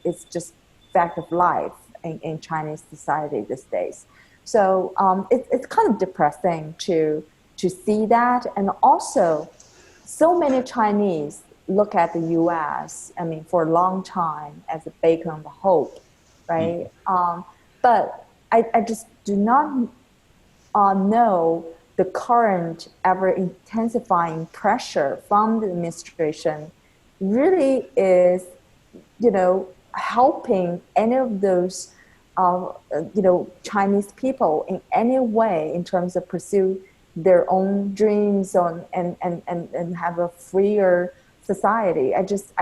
It's just fact of life in Chinese society these days. So it's kind of depressing to see that. And also, so many Chinese look at the U.S., for a long time as a beacon of hope, right? But I just do not know the current ever-intensifying pressure from the administration really is, helping any of those, Chinese people in any way in terms of pursue their own dreams and have a freer society. I just,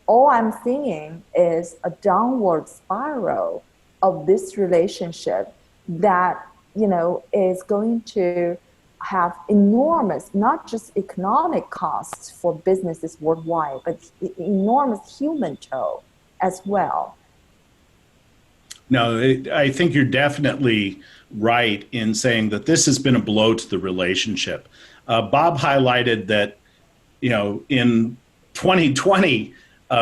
all I'm seeing is a downward spiral of this relationship that, is going to have enormous, not just economic costs for businesses worldwide, but enormous human toll as well. No, I think you're definitely right in saying that this has been a blow to the relationship. Bob highlighted that, in 2020,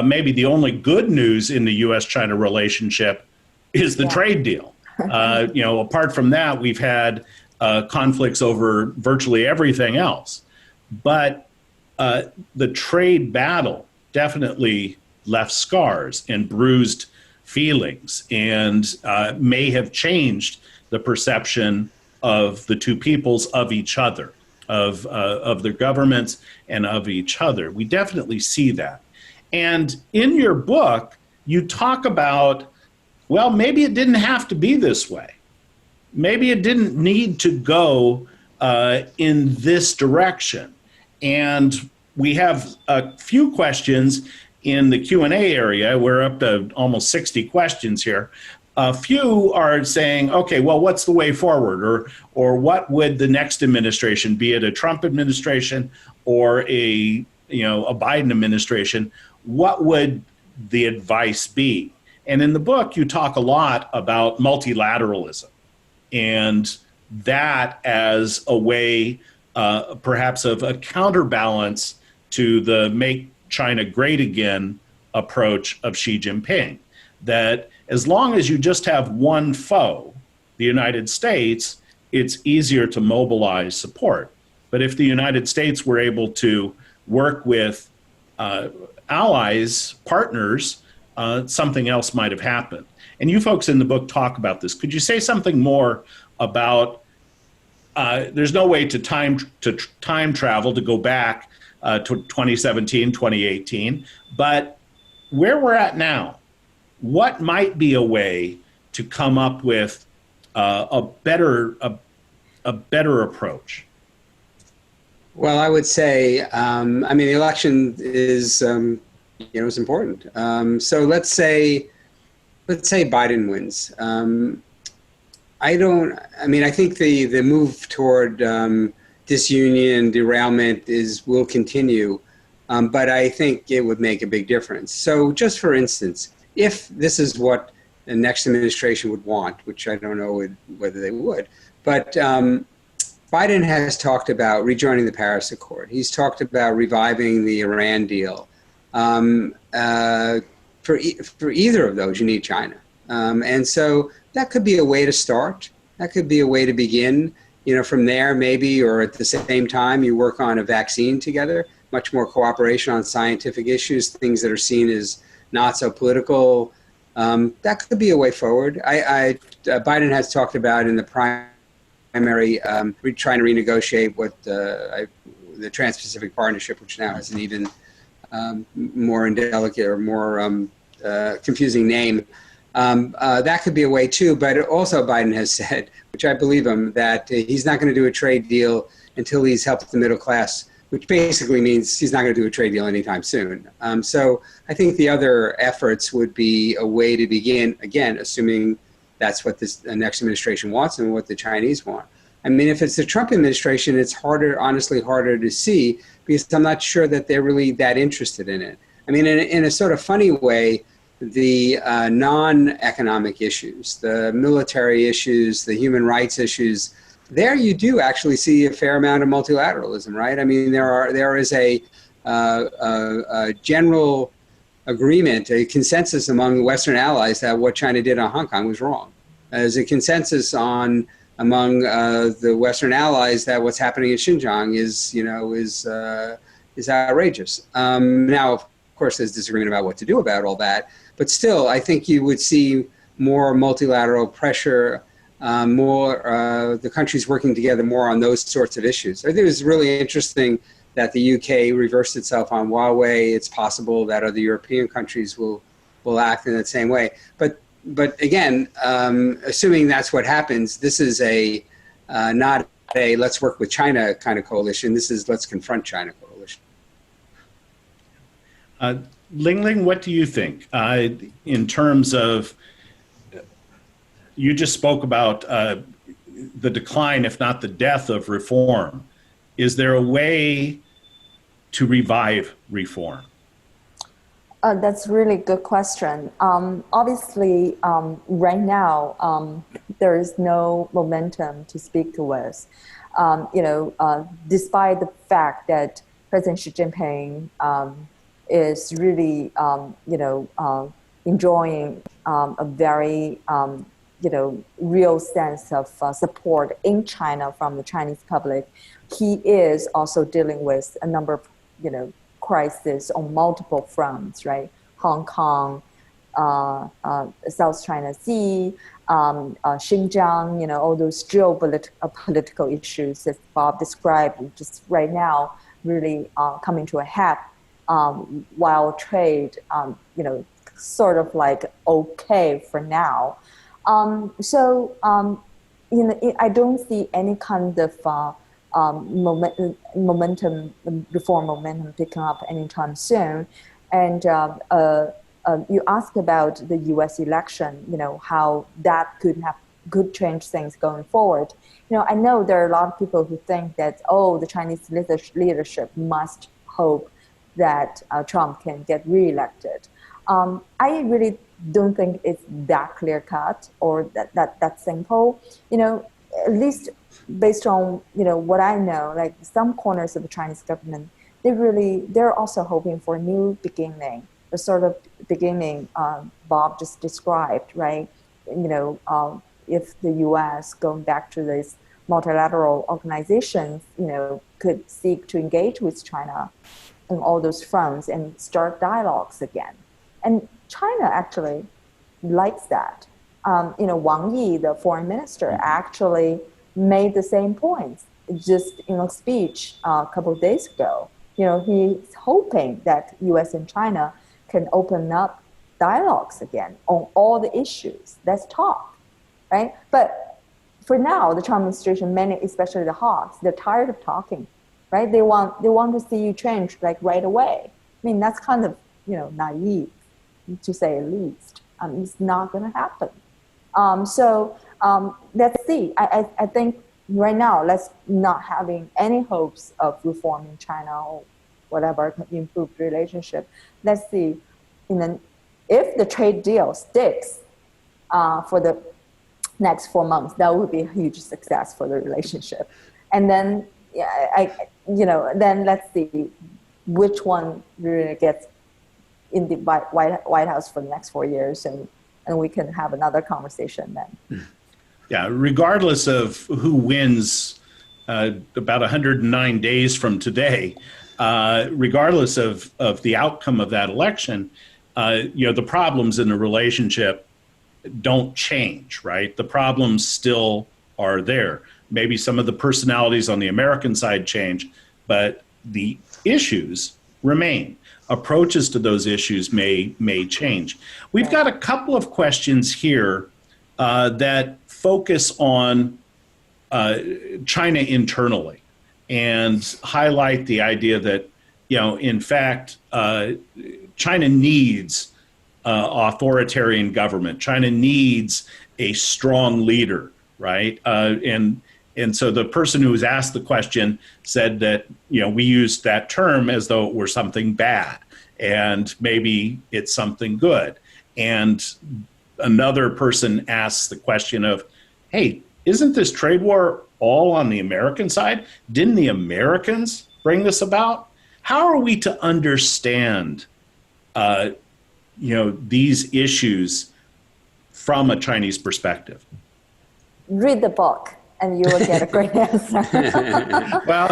maybe the only good news in the U.S.-China relationship is the trade deal. Apart from that, we've had conflicts over virtually everything else. But the trade battle definitely left scars and bruised feelings, and may have changed the perception of the two peoples of each other, of their governments and of each other. We definitely see that. And in your book, you talk about, well, maybe it didn't have to be this way. Maybe it didn't need to go in this direction. And we have a few questions in the Q&A area. We're up to almost 60 questions here. A few are saying, okay, well, what's the way forward? Or what would the next administration, be it a Trump administration or a Biden administration, what would the advice be? And in the book, you talk a lot about multilateralism and that as a way, perhaps, of a counterbalance to the Make China Great Again approach of Xi Jinping. That as long as you just have one foe, the United States, it's easier to mobilize support. But if the United States were able to work with allies, partners, something else might have happened. And you folks in the book talk about this. Could you say something more about, there's no way to time travel, to go back to 2017, 2018, but where we're at now, what might be a way to come up with a better approach? Well, I would say, the election is, is important. So let's say Biden wins. I think the move toward disunion, derailment will continue, but I think it would make a big difference. So just for instance, if this is what the next administration would want, which I don't know whether they would, but Biden has talked about rejoining the Paris Accord. He's talked about reviving the Iran deal. For either of those, you need China. And so that could be a way to start. That could be a way to begin. From there, maybe, or at the same time, you work on a vaccine together, much more cooperation on scientific issues, things that are seen as not so political. That could be a way forward. Biden has talked about in the primary trying to renegotiate what the Trans-Pacific Partnership, which now has an even more indelicate or more confusing name. That could be a way too, but also Biden has said, which I believe him, that he's not going to do a trade deal until he's helped the middle class, which basically means he's not going to do a trade deal anytime soon. So I think the other efforts would be a way to begin, again, assuming that's what this next administration wants and what the Chinese want. If it's the Trump administration, it's honestly harder to see, because I'm not sure that they're really that interested in it. In a sort of funny way, the non-economic issues, the military issues, the human rights issues, there you do actually see a fair amount of multilateralism, right? There is a general agreement, a consensus among Western allies that what China did on Hong Kong was wrong. There's a consensus among the Western allies that what's happening in Xinjiang is outrageous. Now, of course, there's disagreement about what to do about all that, but still, I think you would see more multilateral pressure, the countries working together more on those sorts of issues. I think it was really interesting that the UK reversed itself on Huawei. It's possible that other European countries will act in that same way. But again, assuming that's what happens, this is not a let's work with China kind of coalition. This is let's confront China coalition. Lingling, what do you think in terms of, you just spoke about the decline, if not the death, of reform. Is there a way to revive reform? That's a really good question. Obviously, right now, there is no momentum to speak to us. Despite the fact that President Xi Jinping is really, enjoying a very, real sense of support in China from the Chinese public, he is also dealing with a number of, crisis on multiple fronts, right? Hong Kong, South China Sea, Xinjiang, all those geopolitical issues that Bob described just right now really coming to a head, while trade, sort of like okay for now. I don't see any kind of reform momentum picking up anytime soon. And you asked about the U.S. election, how that could change things going forward. I know there are a lot of people who think that, the Chinese leadership must hope that Trump can get reelected. I really don't think it's that clear cut or that simple. At least based on what I know, like some corners of the Chinese government, they're also hoping for a new beginning, the sort of beginning Bob just described, right? If the U.S. going back to these multilateral organizations, could seek to engage with China on all those fronts and start dialogues again. And China actually likes that. Wang Yi, the foreign minister, actually made the same points just in a speech a couple of days ago. He's hoping that U.S. and China can open up dialogues again on all the issues. Let's talk, right? But for now, the Trump administration, many, especially the Hawks, they're tired of talking, right? They want to see you change like right away. I mean, that's kind of naive, to say the least. It's not going to happen. Let's see. I think right now, let's not having any hopes of reforming China or whatever improved relationship. Let's see, if the trade deal sticks for the next 4 months, that would be a huge success for the relationship. And then, then let's see which one really gets in the White House for the next 4 years, and we can have another conversation then. Yeah, regardless of who wins about 109 days from today, regardless of the outcome of that election, the problems in the relationship don't change, right? The problems still are there. Maybe some of the personalities on the American side change, but the issues remain. Approaches to those issues may change. We've got a couple of questions here that focus on China internally and highlight the idea that, in fact, China needs authoritarian government. China needs a strong leader, right? And so the person who was asked the question said that, we used that term as though it were something bad, and maybe it's something good. And another person asks the question of, hey, isn't this trade war all on the American side? Didn't the Americans bring this about? How are we to understand, these issues from a Chinese perspective? Read the book, and you will get a great answer. Well,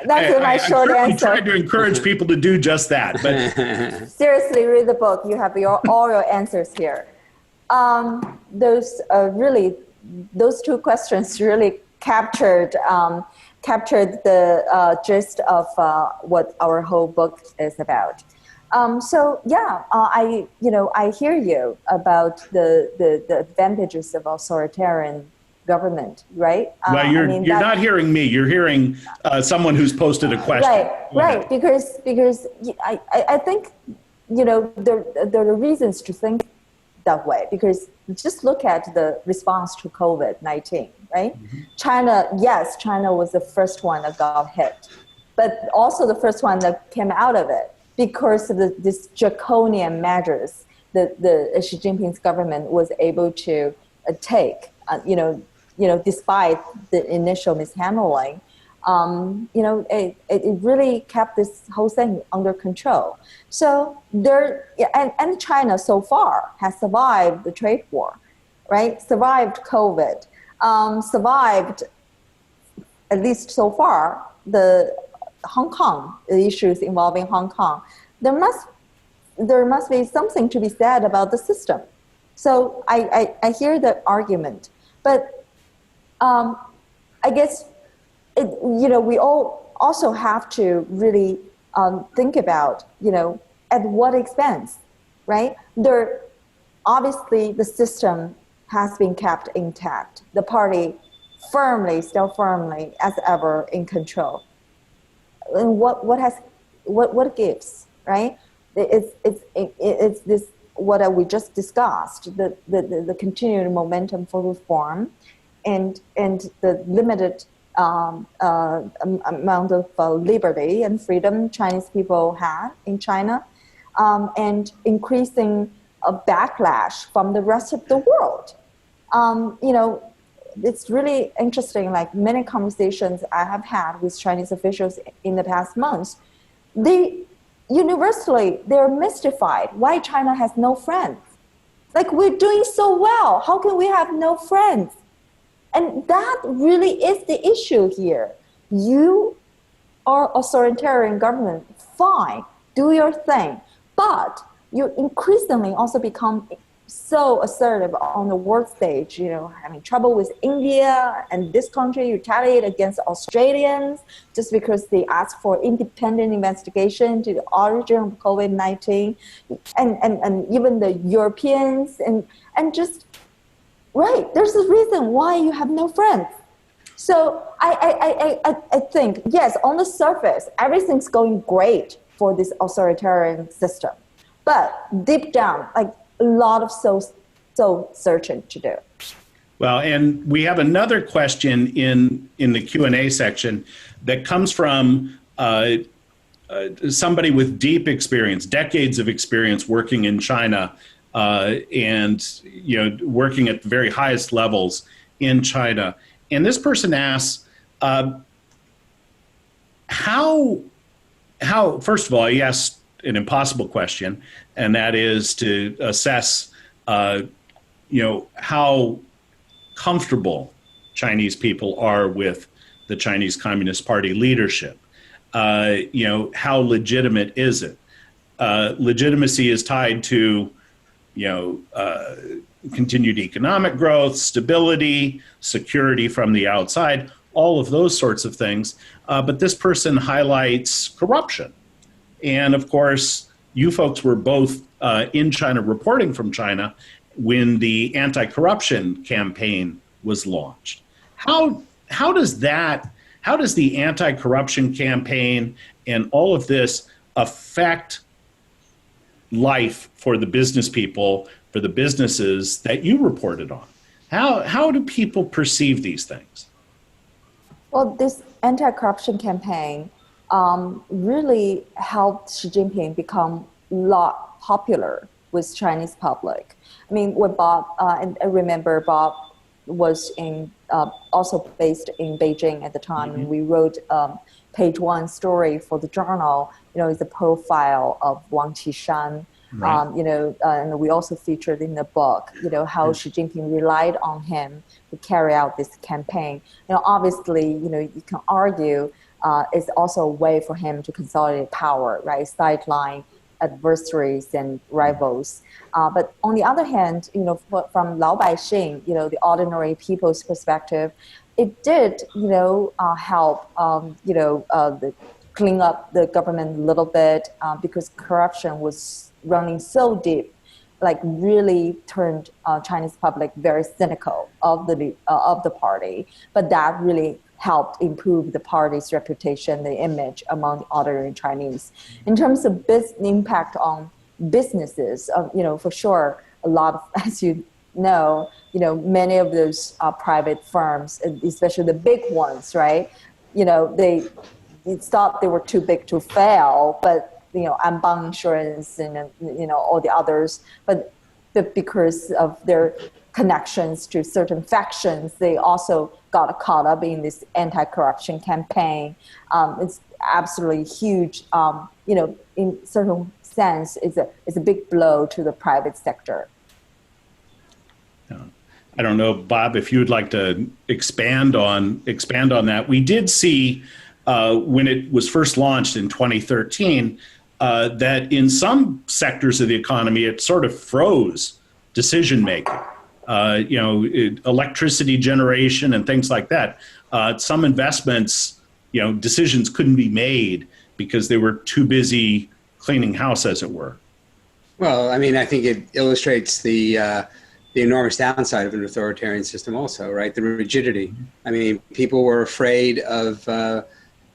that's my short answer. I tried to encourage people to do just that, but seriously, read the book. You have all your answers here. Those two questions really captured the gist of what our whole book is about. I hear you about the advantages of authoritarian government, right? Well, you're not hearing me. You're hearing someone who's posted a question. Right. Because I think there are reasons to think that way, because just look at the response to COVID-19, right? Mm-hmm. China was the first one that got hit, but also the first one that came out of it. because of this draconian measures that the Xi Jinping's government was able to take, despite the initial mishandling. It really kept this whole thing under control. So and China so far has survived the trade war, right? Survived COVID, survived, at least so far, the Hong Kong, the issues involving Hong Kong. There must be something to be said about the system. So I hear the argument, but I guess we all also have to really think about at what expense, right? Obviously the system has been kept intact. The party still firmly as ever in control. And what gives, right? It's this what we just discussed, the continued momentum for reform, and the limited amount of liberty and freedom Chinese people had in China, and increasing a backlash from the rest of the world. It's really interesting, like many conversations I have had with Chinese officials in the past months, universally, they're mystified why China has no friends. Like, we're doing so well. How can we have no friends? And that really is the issue here. You are authoritarian government, fine, do your thing. But you increasingly also become so assertive on the world stage, having trouble with India, and this country retaliate against Australians just because they ask for independent investigation to the origin of COVID-19, and even the Europeans, and just, right, there's a reason why you have no friends. So I think, yes, on the surface, everything's going great for this authoritarian system. But deep down, like, a lot of soul searching to do. Well, and we have another question in the Q&A section that comes from somebody with deep experience, decades of experience working in China, and working at the very highest levels in China. And this person asks, how first of all, he asked an impossible question, and that is to assess, how comfortable Chinese people are with the Chinese Communist Party leadership. How legitimate is it? Legitimacy is tied to, continued economic growth, stability, security from the outside, all of those sorts of things. But this person highlights corruption. And of course, you folks were both in China, reporting from China, when the anti-corruption campaign was launched. How does the anti-corruption campaign and all of this affect life for the business people, for the businesses that you reported on? How do people perceive these things? Well, this anti-corruption campaign really helped Xi Jinping become a lot popular with Chinese public. I mean, when Bob, and I remember Bob was also based in Beijing at the time, mm-hmm. and we wrote page one story for the journal. It's a profile of Wang Qishan. Right. And we also featured in the book, how Xi Jinping relied on him to carry out this campaign. Obviously, you can argue it's also a way for him to consolidate power, right? Sideline adversaries and rivals. But on the other hand, from Lao Baixing, the ordinary people's perspective, it did, help, clean up the government a little bit because corruption was running so deep, like really turned Chinese public very cynical of the party. But that really helped improve the party's reputation, the image among the ordinary Chinese. In terms of impact on businesses, for sure, a lot of, as you know, many of those private firms, especially the big ones, right? They thought they were too big to fail, but Anbang Insurance and, all the others, but because of their connections to certain factions, they also got caught up in this anti-corruption campaign. It's absolutely huge, in certain sense, it's a big blow to the private sector. I don't know, Bob, if you would like to expand on that. We did see when it was first launched in 2013 that in some sectors of the economy it sort of froze decision making. Electricity generation and things like that. Some investments, decisions couldn't be made because they were too busy cleaning house, as it were. Well, I mean, I think it illustrates the enormous downside of an authoritarian system also, right? The rigidity. I mean, people were afraid of,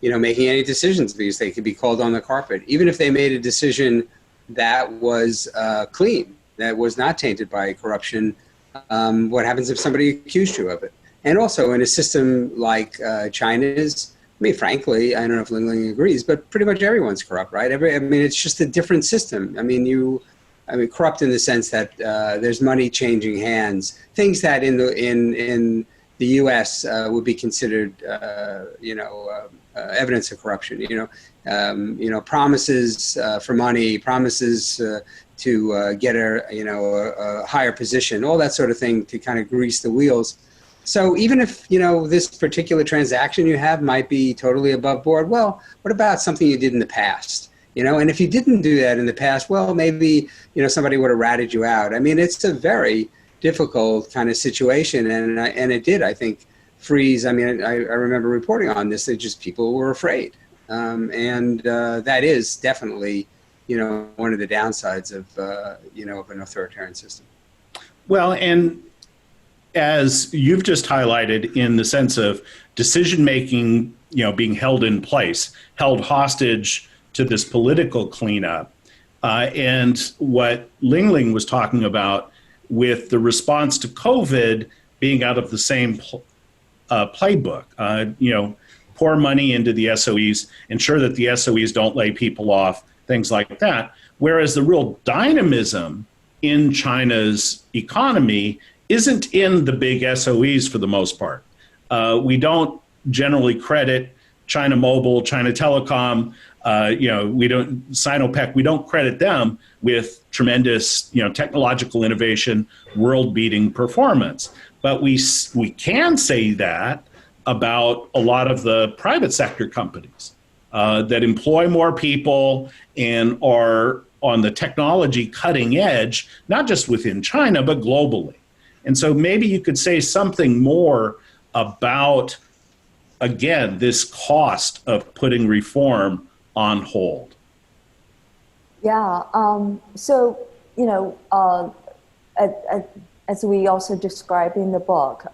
making any decisions because they could be called on the carpet. Even if they made a decision that was clean, that was not tainted by corruption, what happens if somebody accused you of it? And also in a system like China's, I mean, frankly, I don't know if Lingling agrees, but pretty much everyone's corrupt, right? It's just a different system. Corrupt in the sense that there's money changing hands, things that in the U.S. Would be considered, evidence of corruption. Promises for money, promises to get a higher position, all that sort of thing to kind of grease the wheels. So even if, this particular transaction you have might be totally above board, well, what about something you did in the past? And if you didn't do that in the past, well, maybe, somebody would have ratted you out. I mean, it's a very difficult kind of situation. And it did, I think, freeze. I mean, I remember reporting on this, that just people were afraid. That is definitely, one of the downsides of, of an authoritarian system. Well, and as you've just highlighted in the sense of decision-making, being held in place, held hostage to this political cleanup, and what Lingling was talking about with the response to COVID being out of the same playbook, pour money into the SOEs, ensure that the SOEs don't lay people off, things like that. Whereas the real dynamism in China's economy isn't in the big SOEs for the most part. We don't generally credit China Mobile, China Telecom, we don't, Sinopec, we don't credit them with tremendous, technological innovation, world-beating performance. But we can say that about a lot of the private sector companies that employ more people and are on the technology cutting edge, not just within China, but globally. And so maybe you could say something more about, again, this cost of putting reform on hold. Yeah. As we also describe in the book,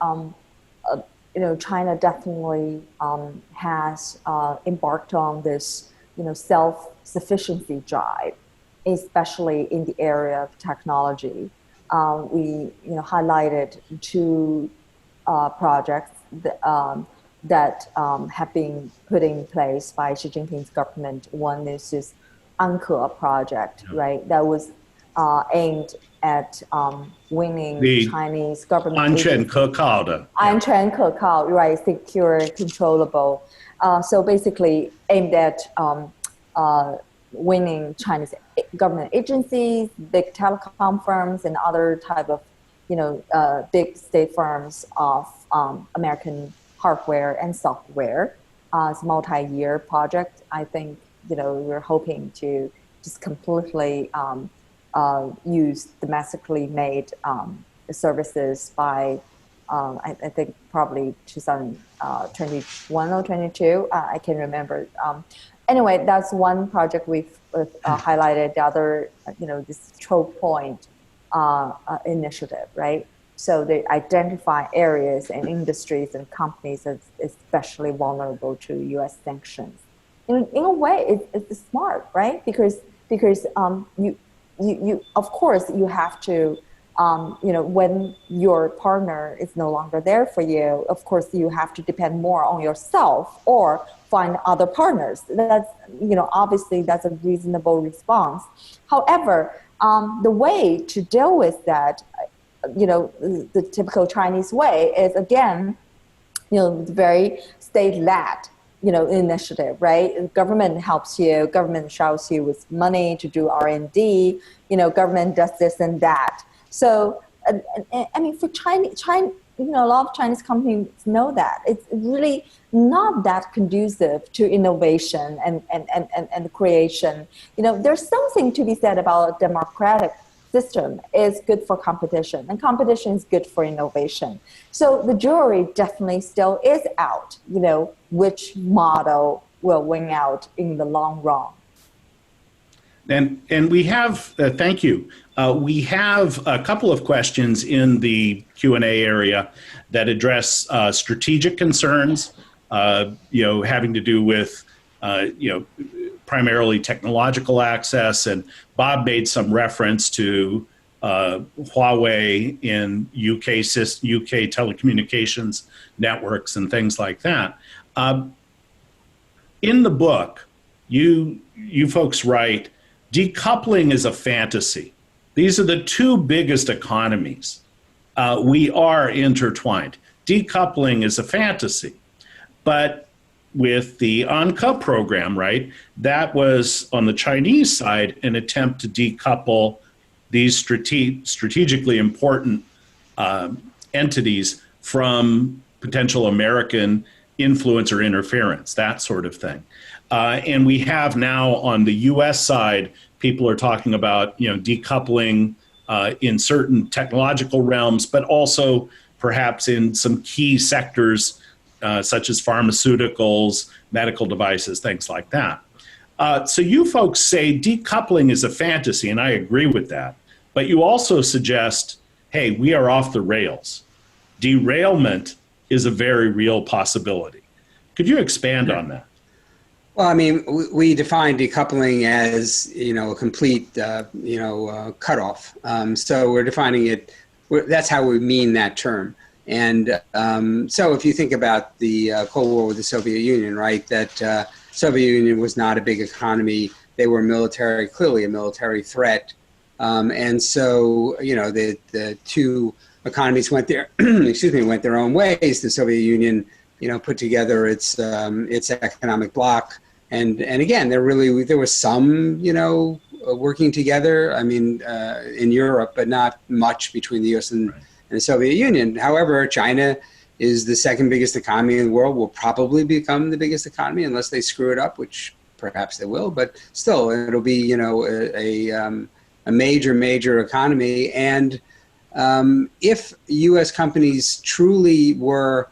China definitely has embarked on this, self-sufficiency drive, especially in the area of technology. We, highlighted two projects that have been put in place by Xi Jinping's government. One is this Anke project, right? That was aimed at winning the Chinese government. 安全可靠的. 安全可靠, right? Secure, controllable. So basically aimed at winning Chinese government agencies, big telecom firms, and other type of, big state firms of American hardware and software. It's a multi-year project. I think, we're hoping to just completely use domestically made services by, I think, probably 2021 or 22. I can't remember. Anyway, that's one project we've highlighted. The other, this choke point initiative, right? So they identify areas and industries and companies as especially vulnerable to U.S. sanctions. In a way, it's smart, right? Because you of course you have to when your partner is no longer there for you, of course, you have to depend more on yourself or find other partners. That's, obviously that's a reasonable response. However, the way to deal with that, the typical Chinese way is, again, very state-led, initiative, right? The government helps you, government showers you with money to do R&D, government does this and that. So, I mean, for China, a lot of Chinese companies know that it's really not that conducive to innovation and creation. There's something to be said about a democratic system is good for competition, and competition is good for innovation. So the jury definitely still is out, which model will win out in the long run. And we have, thank you. We have a couple of questions in the Q&A area that address strategic concerns, having to do with, primarily technological access. And Bob made some reference to Huawei in UK telecommunications networks and things like that. In the book, you folks write, decoupling is a fantasy. These are the two biggest economies. We are intertwined. Decoupling is a fantasy. But with the UNCA program, right, that was on the Chinese side an attempt to decouple these strategically important entities from potential American influence or interference, that sort of thing. And we have now on the U.S. side, people are talking about decoupling in certain technological realms, but also perhaps in some key sectors such as pharmaceuticals, medical devices, things like that. So you folks say decoupling is a fantasy, and I agree with that. But you also suggest, hey, we are off the rails. Derailment is a very real possibility. Could you expand on that? Well, I mean, we define decoupling as, a complete, cutoff. So we're defining it, that's how we mean that term. And so if you think about the Cold War with the Soviet Union, right, that Soviet Union was not a big economy. They were clearly a military threat. And so, the two economies went their own ways. The Soviet Union, put together its economic bloc. And again, there was some, working together, in Europe, but not much between the U.S. and the Soviet Union. However, China is the second biggest economy in the world, will probably become the biggest economy unless they screw it up, which perhaps they will, but still it'll be, a major economy. And if U.S. companies truly were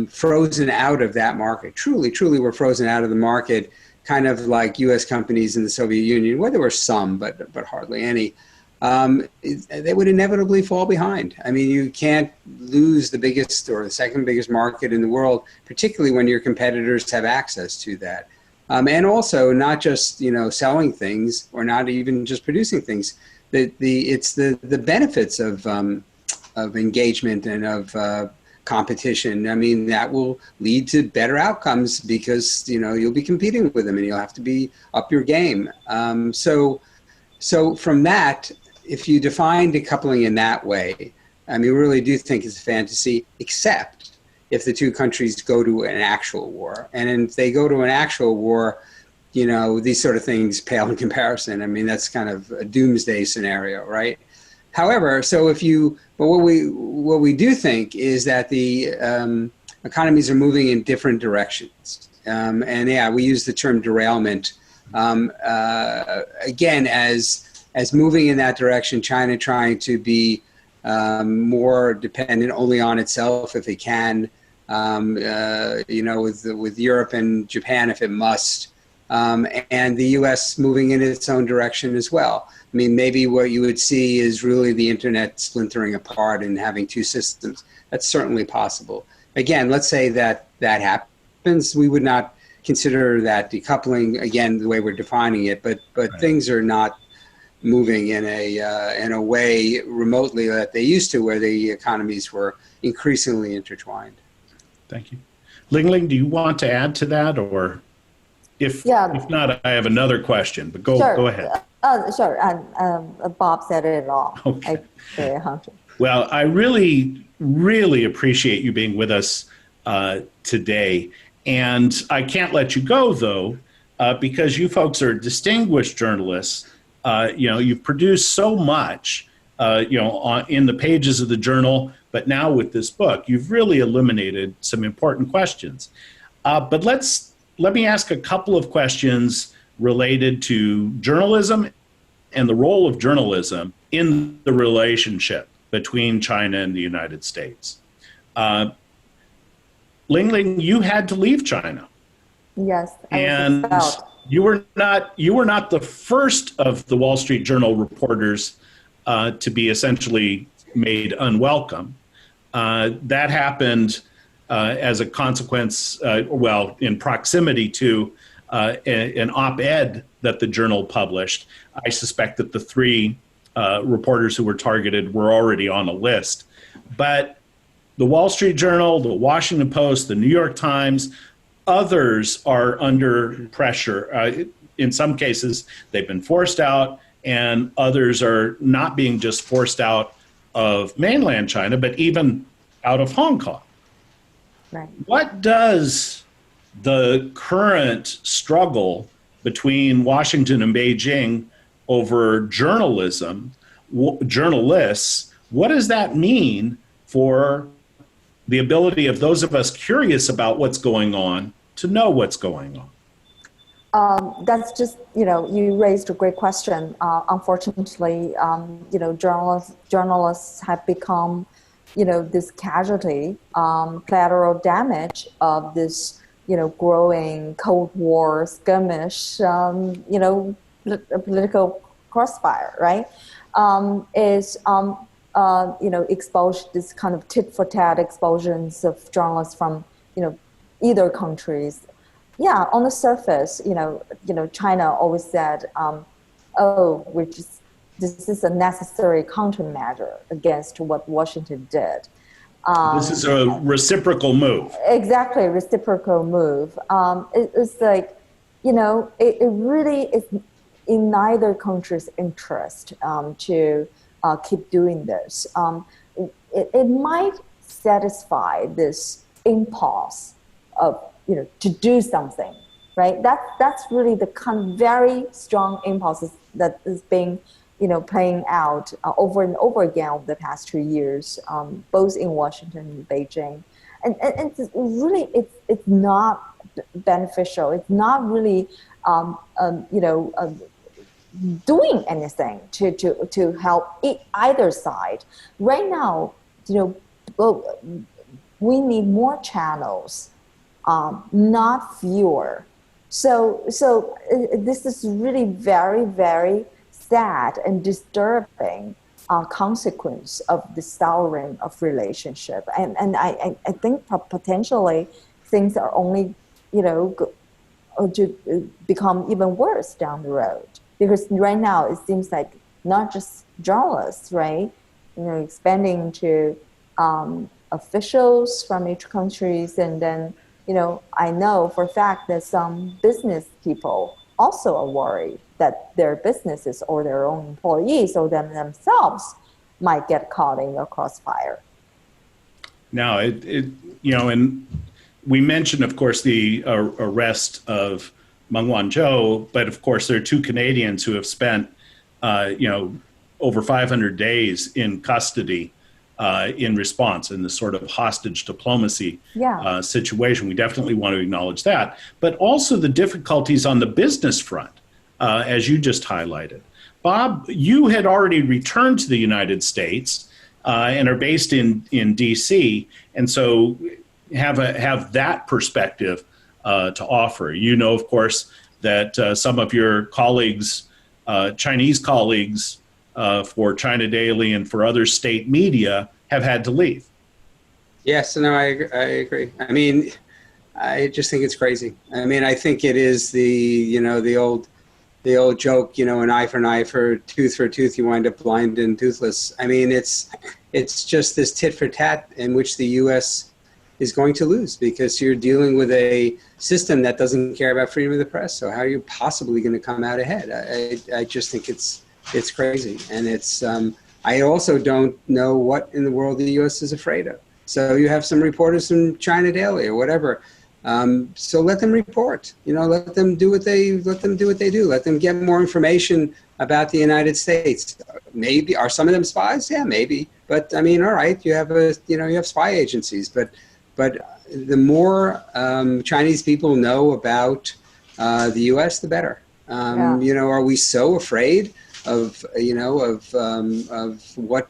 frozen out of that market, truly were frozen out of the market, kind of like U.S. companies in the Soviet Union, where there were some, but hardly any, they would inevitably fall behind. I mean, you can't lose the biggest or the second biggest market in the world, particularly when your competitors have access to that. And also not just, selling things or not even just producing things. It's the benefits of engagement and of competition. I mean, that will lead to better outcomes because, you'll be competing with them and you'll have to be up your game. So from that, if you define decoupling in that way, I mean, we really do think it's a fantasy, except if the two countries go to an actual war. And if they go to an actual war, these sort of things pale in comparison. I mean, that's kind of a doomsday scenario, right? However, but what we do think is that the economies are moving in different directions. And yeah, we use the term derailment, again, as moving in that direction, China trying to be more dependent only on itself if it can, with Europe and Japan if it must, and the U.S. moving in its own direction as well. I mean, maybe what you would see is really the internet splintering apart and having two systems. That's certainly possible. Again, let's say that happens. We would not consider that decoupling, again, the way we're defining it, but things are not, moving in a way remotely that they used to, where the economies were increasingly intertwined. Thank you. Lingling, do you want to add to that, or if not, I have another question. But go ahead. Sure. And Bob said it all. Okay. I Well, I really, really appreciate you being with us today. And I can't let you go, though, because you folks are distinguished journalists. You've produced so much, in the pages of the journal, but now with this book, you've really illuminated some important questions. But let me ask a couple of questions related to journalism and the role of journalism in the relationship between China and the United States. Lingling, you had to leave China. Yes, and you were not the first of the Wall Street Journal reporters to be essentially made unwelcome. That happened as a consequence, in proximity to an op-ed that the journal published. I suspect that the three reporters who were targeted were already on a list. But the Wall Street Journal, the Washington Post, the New York Times, others are under pressure. In some cases, they've been forced out, and others are not being just forced out of mainland China, but even out of Hong Kong. Right. What does the current struggle between Washington and Beijing over journalism, journalists, what does that mean for the ability of those of us curious about what's going on to know what's going on? That's just, you raised a great question. Unfortunately, journalists have become, this casualty, collateral damage of this, growing Cold War skirmish, political crossfire, right? Exposed this kind of tit for tat exposures of journalists from, either countries. Yeah, on the surface, China always said, this is a necessary countermeasure against what Washington did. This is a reciprocal move. Exactly, reciprocal move. It's like, it really is in neither country's interest to keep doing this. It might satisfy this impulse of, to do something, right? That's really the kind of very strong impulses that is being, playing out over and over again over the past 2 years, both in Washington and Beijing. And it's really, it's not beneficial. It's not really, doing anything to help either side. Right now, we need more channels, not fewer. So this is really very, very sad and disturbing consequence of the souring of relationship. And I think potentially things are only, to become even worse down the road. Because right now it seems like not just journalists, right? Expanding to officials from each countries, and then I know for a fact that some business people also are worried that their businesses or their own employees or themselves might get caught in the crossfire. Now, and we mentioned, of course, the arrest of Meng Wanzhou, but of course there are two Canadians who have spent, over 500 days in custody in response in this sort of hostage diplomacy situation. We definitely want to acknowledge that, but also the difficulties on the business front, as you just highlighted. Bob, you had already returned to the United States and are based in DC, and so have that perspective to offer. Of course, that some of your colleagues, Chinese colleagues for China Daily and for other state media have had to leave. Yes, no, I agree. I mean, I just think it's crazy. I mean, I think it is the old the old joke, you know, an eye for an eye, for tooth, you wind up blind and toothless. I mean, it's just this tit for tat in which the U.S. is going to lose, because you're dealing with a system that doesn't care about freedom of the press. So how are you possibly going to come out ahead? I just think it's crazy. And I also don't know what in the world the U.S. is afraid of. So you have some reporters from China Daily or whatever. So let them report. You know, let them do what they do. Let them get more information about the United States. Maybe are some of them spies? Yeah, maybe. But I mean, all right, you have spy agencies. But the more Chinese people know about the U.S., the better. You know, are we so afraid of what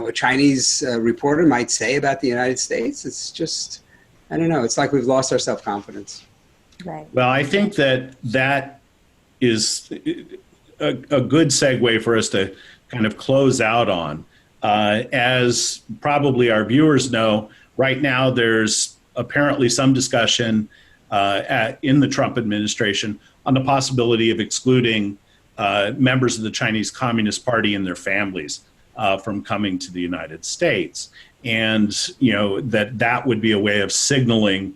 a Chinese reporter might say about the United States? It's just, I don't know. It's like we've lost our self-confidence. Right. Well, I think that is a good segue for us to kind of close out on. As probably our viewers know, right now there's apparently some discussion in the Trump administration on the possibility of excluding members of the Chinese Communist Party and their families from coming to the United States. And, you know, that would be a way of signaling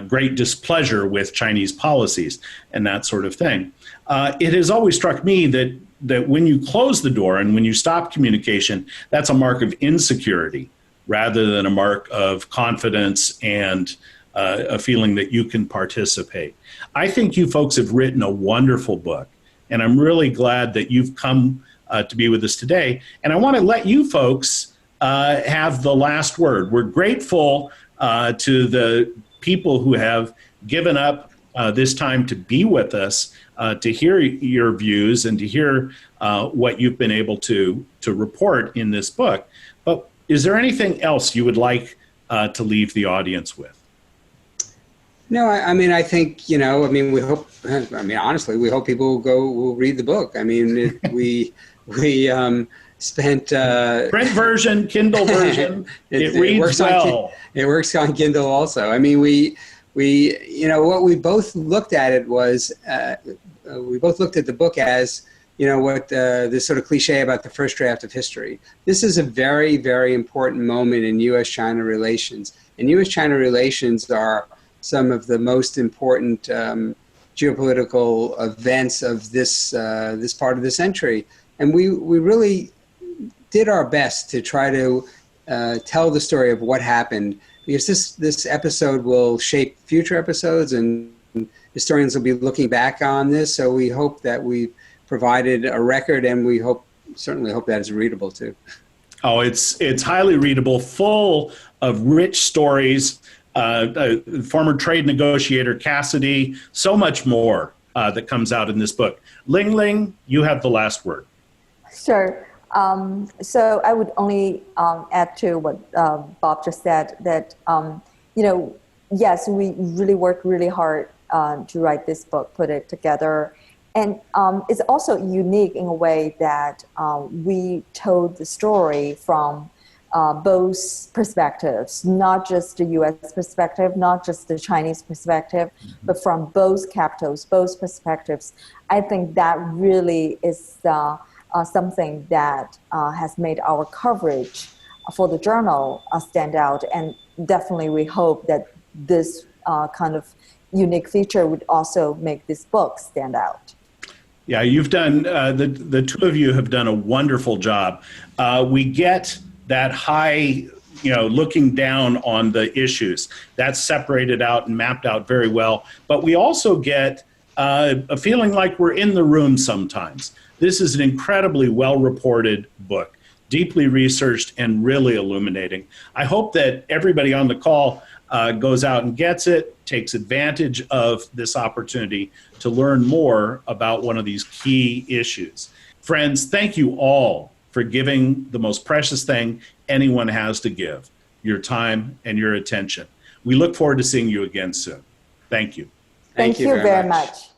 great displeasure with Chinese policies and that sort of thing. It has always struck me that when you close the door and when you stop communication, that's a mark of insecurity rather than a mark of confidence and a feeling that you can participate. I think you folks have written a wonderful book, and I'm really glad that you've come to be with us today. And I want to let you folks have the last word. We're grateful to the people who have given up this time to be with us, to hear your views and to hear what you've been able to report in this book. But is there anything else you would like to leave the audience with? No, I mean, I think, you know, I mean, honestly, we hope people will read the book. I mean, we spent print version, Kindle version. It reads well. It works on Kindle also. I mean, we you know, what we both looked at it was we both looked at the book as, you know, what this sort of cliche about the first draft of history. This is a very, very important moment in U.S.-China relations, and U.S.-China relations are some of the most important geopolitical events of this part of the century. And we really did our best to try to tell the story of what happened, because this episode will shape future episodes, and historians will be looking back on this. So we hope that we provided a record, and we certainly hope that it's readable too. Oh, it's highly readable, full of rich stories. Former trade negotiator Cassidy, so much more that comes out in this book. Lingling, you have the last word. Sure. So I would only add to what Bob just said, that, you know, yes, we really worked really hard to write this book, put it together. And it's also unique in a way that we told the story from both perspectives, not just the U.S. perspective, not just the Chinese perspective, but from both capitals, both perspectives. I think that really is something that has made our coverage for the journal stand out. And definitely we hope that this kind of unique feature would also make this book stand out. Yeah, you've done, the two of you have done a wonderful job. We get that high, you know, looking down on the issues. That's separated out and mapped out very well. But we also get a feeling like we're in the room sometimes. This is an incredibly well-reported book, deeply researched and really illuminating. I hope that everybody on the call goes out and gets it, takes advantage of this opportunity to learn more about one of these key issues. Friends, thank you all for giving the most precious thing anyone has to give, your time and your attention. We look forward to seeing you again soon. Thank you. Thank you very much.